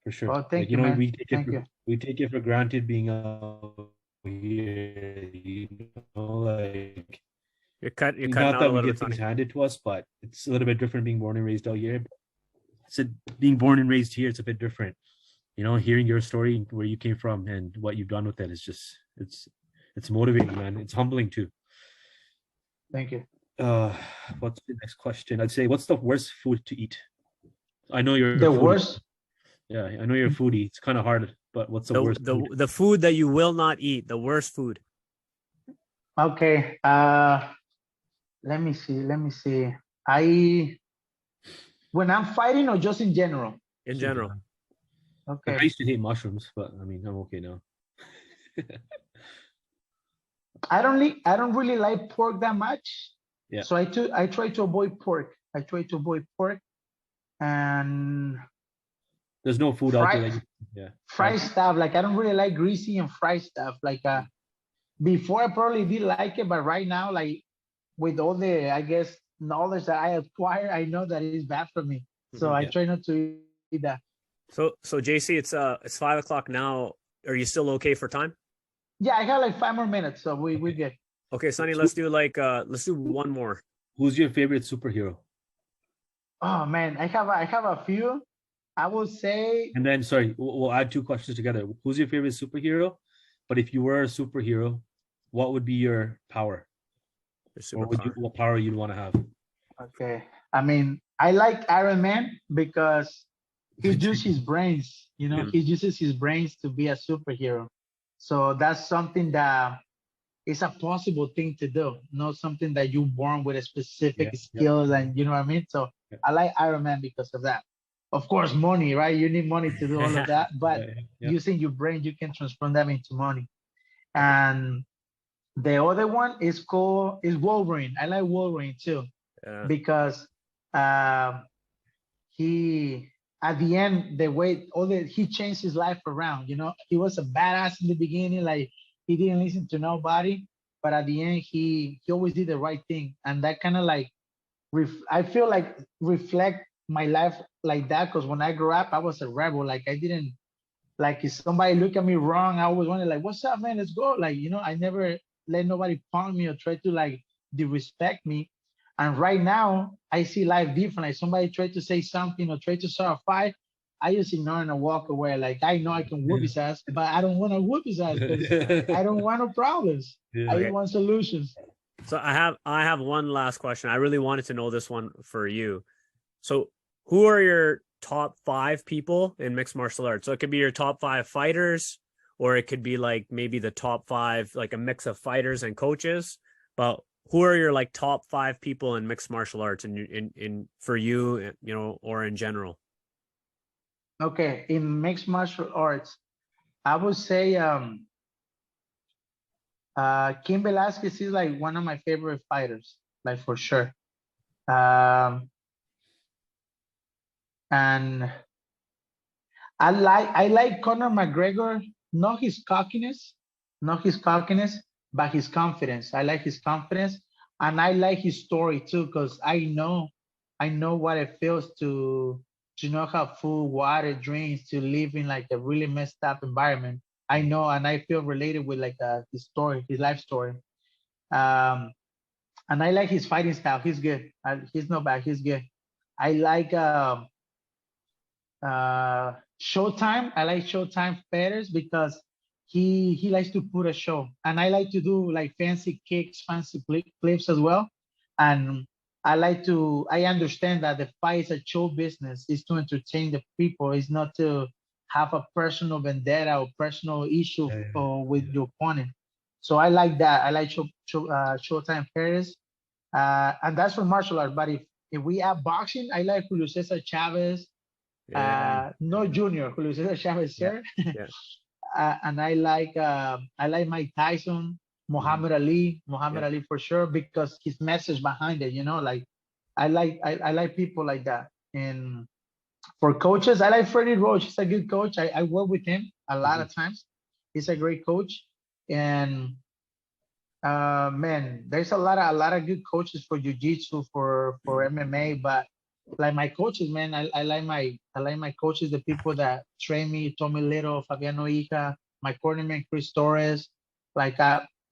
for sure. Oh, thank like, you, man. We take it for granted being out here, you know, like You're cutting not out that a we little get bit. things handed to us, but it's a little bit different being born and raised out here. So being born and raised here, it's a bit different. You know, hearing your story, where you came from and what you've done with it is just, it's motivating, man. It's humbling too. Thank you. What's the next question? I'd say, what's the worst food to eat? I know you're The a foodie. worst. Yeah, I know you're a foodie. It's kind of hard, but what's the worst food? The food that you will not eat, the worst food. Okay. Let me see. Let me see. When I'm fighting or just in general? In general. Like, I Okay. used to hate mushrooms, but I mean, I'm okay now. I don't really like pork that much. Yeah. So I try to avoid pork. I try to avoid pork and There's no food out there fried that yeah. fried stuff. Like I don't really like greasy and fried stuff. Like before I probably did like it, but right now, like with all the I guess knowledge that I acquire, I know that it is bad for me. So I Yeah. try not to eat that. So JC, it's 5 o'clock now. Are you still okay for time? Yeah, I got like 5 more minutes, so we good. Okay, Sonny, let's do one more. Who's your favorite superhero? Oh man, I have a few. I would say And then, sorry, we'll add two questions together. Who's your favorite superhero? But if you were a superhero, what would be your power? Your Or what power you'd want to have? okay. I mean, I like Iron Man because he uses his brains. You know, he uses his brains to be a superhero. So that's something that is a possible thing to do, not something that you're born with a specific skills and you know what I mean. So I like Iron Man because of that. Of course, money, right? You need money to do all of that, but using your brain, you can transform them into money. And the other one is Wolverine. I like Wolverine too because he at the end the way he changed his life around. You know, he was a badass in the beginning, like he didn't listen to nobody, but at the end he always did the right thing, and that kind of like I feel like reflect my life like that because when I grew up I was a rebel. Like I didn't like if somebody look at me wrong, I always wanted like, what's up, man? Let's go. Like, you know, I never let nobody punk me or try to like disrespect me. And right now, I see life different. Like somebody try to say something or try to start a fight, I just ignore and walk away. Like I know I can whoop his ass, but I don't want to whoop his ass because I don't want no problems. I just want solutions. So I have one last question. I really wanted to know this one for you. So who are your top 5 people in mixed martial arts? So it could be your top 5 fighters, or it could be like maybe the top 5, like a mix of fighters and coaches. But who are your like top 5 people in mixed martial arts in for you, you know, or in general? Okay, in mixed martial arts, I would say Kim Velasquez is like one of my favorite fighters, like for sure. And I like Conor McGregor, not his cockiness, but his confidence. I like his confidence, and I like his story too, because I know what it feels to not have food, water, drinks, to live in like a really messed up environment. I know, and I feel related with like his story, his life story. Um, and I like his fighting style. He's good. He's not bad. He's good. I like Showtime. I like Showtime fighters because he likes to put a show, and I like to do like fancy kicks, fancy flips as well. And I understand that the fight is a show business. Is to entertain the people. It's not to have a personal vendetta or personal issue with your opponent. So I like that. I like Showtime fighters, and that's for martial art. But if we have boxing, I like Julio Cesar Chavez. No Junior, Julio Cesar Chavez, sir. And I like Mike Tyson, Muhammad Ali for sure because his message behind it, you know, like I like people like that. And for coaches, I like Freddie Roach. He's a good coach. I work with him a lot of times. He's a great coach. And man, there's a lot of good coaches for jiu-jitsu, for MMA, but like my coaches, man, I like my coaches, the people that train me, Tommy Little, Fabiano Ija, my cornerman Chris Torres, like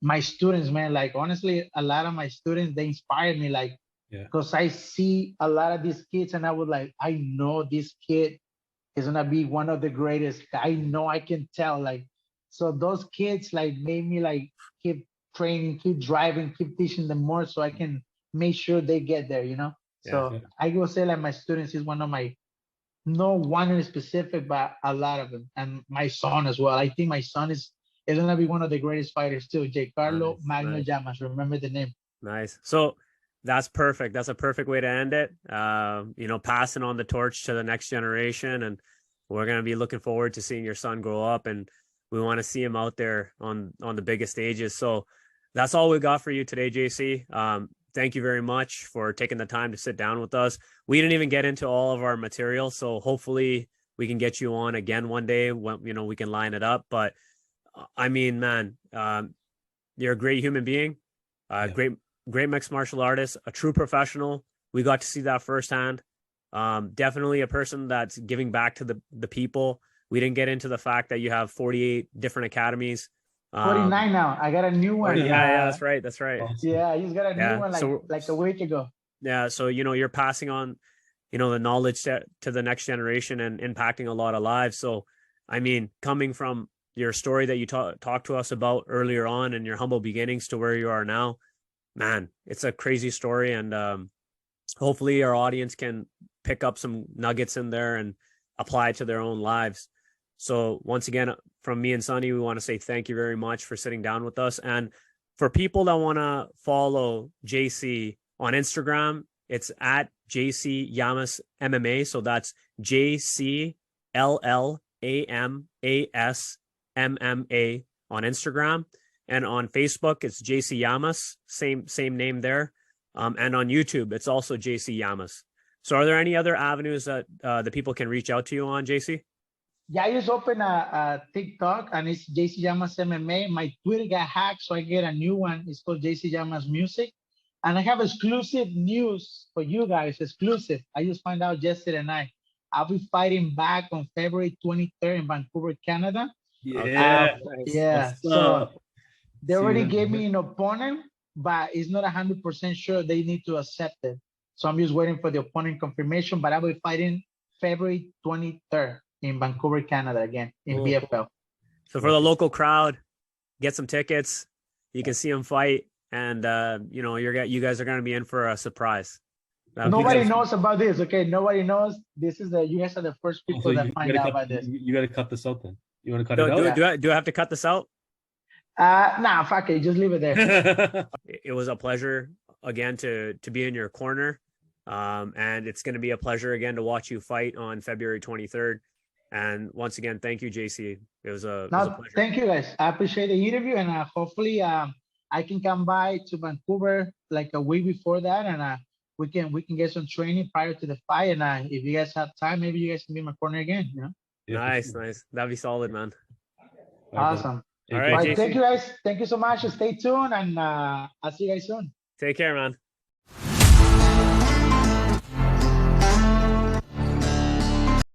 my students, man, like honestly, a lot of my students, they inspire me, like because I see a lot of these kids and I would like, I know this kid is gonna be one of the greatest. I know, I can tell, like, so those kids like made me like keep training, keep driving, keep teaching them more so I can make sure they get there, you know? So I will say like my students is one of my, no one in specific, but a lot of them. And my son as well. I think my son is is gonna be one of the greatest fighters too. Giancarlo Magno nice. Llamas. Remember the name. Nice. So that's perfect. That's a perfect way to end it. You know, passing on the torch to the next generation, and we're gonna be looking forward to seeing your son grow up, and we want to see him out there on the biggest stages. So that's all we got for you today, JC. Thank you very much for taking the time to sit down with us. We didn't even get into all of our material, so hopefully we can get you on again one day when, you know, we can line it up. But I mean, man, you're a great human being, great mixed martial artist, a true professional. We got to see that firsthand. Definitely a person that's giving back to the people. We didn't get into the fact that you have 48 different academies. 49 now. I got a new one. Yeah, that's right. That's right. Yeah, I just got a new one like a week ago. Yeah, so you know, you're passing on, you know, the knowledge to the next generation and impacting a lot of lives. So, I mean, coming from your story that you talked to us about earlier on and your humble beginnings to where you are now, man, it's a crazy story. And hopefully our audience can pick up some nuggets in there and apply it to their own lives. So once again, from me and Sonny, we want to say thank you very much for sitting down with us. And for people that want to follow JC on Instagram, it's at jcllamasmma. So that's jcllamasmma on Instagram. And on Facebook, it's JC Llamas, same name there. And on YouTube, it's also JC Llamas. So are there any other avenues that the people can reach out to you on, JC? Yeah, I just opened a TikTok and it's JC Llamas MMA. My Twitter got hacked, so I get a new one. It's called JC Llamas Music. And I have exclusive news for you guys, exclusive. I just found out yesterday night. I'll be fighting back on February 23rd in Vancouver, Canada. Yeah. Yeah. So they already gave me an opponent, but it's not 100% sure they need to accept it. So I'm just waiting for the opponent confirmation, but I will be fighting February 23rd in Vancouver, Canada again in BFL. So for the local crowd, get some tickets. You can see them fight, and you know, you guys are going to be in for a surprise. Nobody knows about this. Okay, nobody knows. This is you guys are the first people that find out about this. You got to cut this out then. You want to cut it out? Do I have to cut this out? Nah, fuck it. Just leave it there. It was a pleasure again to be in your corner. And it's going to be a pleasure again to watch you fight on February 23rd. And once again, thank you, JC. It was a pleasure. Thank you, guys. I appreciate the interview, and hopefully I can come by to Vancouver like a week before that, and we can get some training prior to the fight. And if you guys have time, maybe you guys can be in my corner again. You know? Nice. That'd be solid, man. Awesome. All right, thank you, guys. Thank you so much. Stay tuned, and I'll see you guys soon. Take care, man.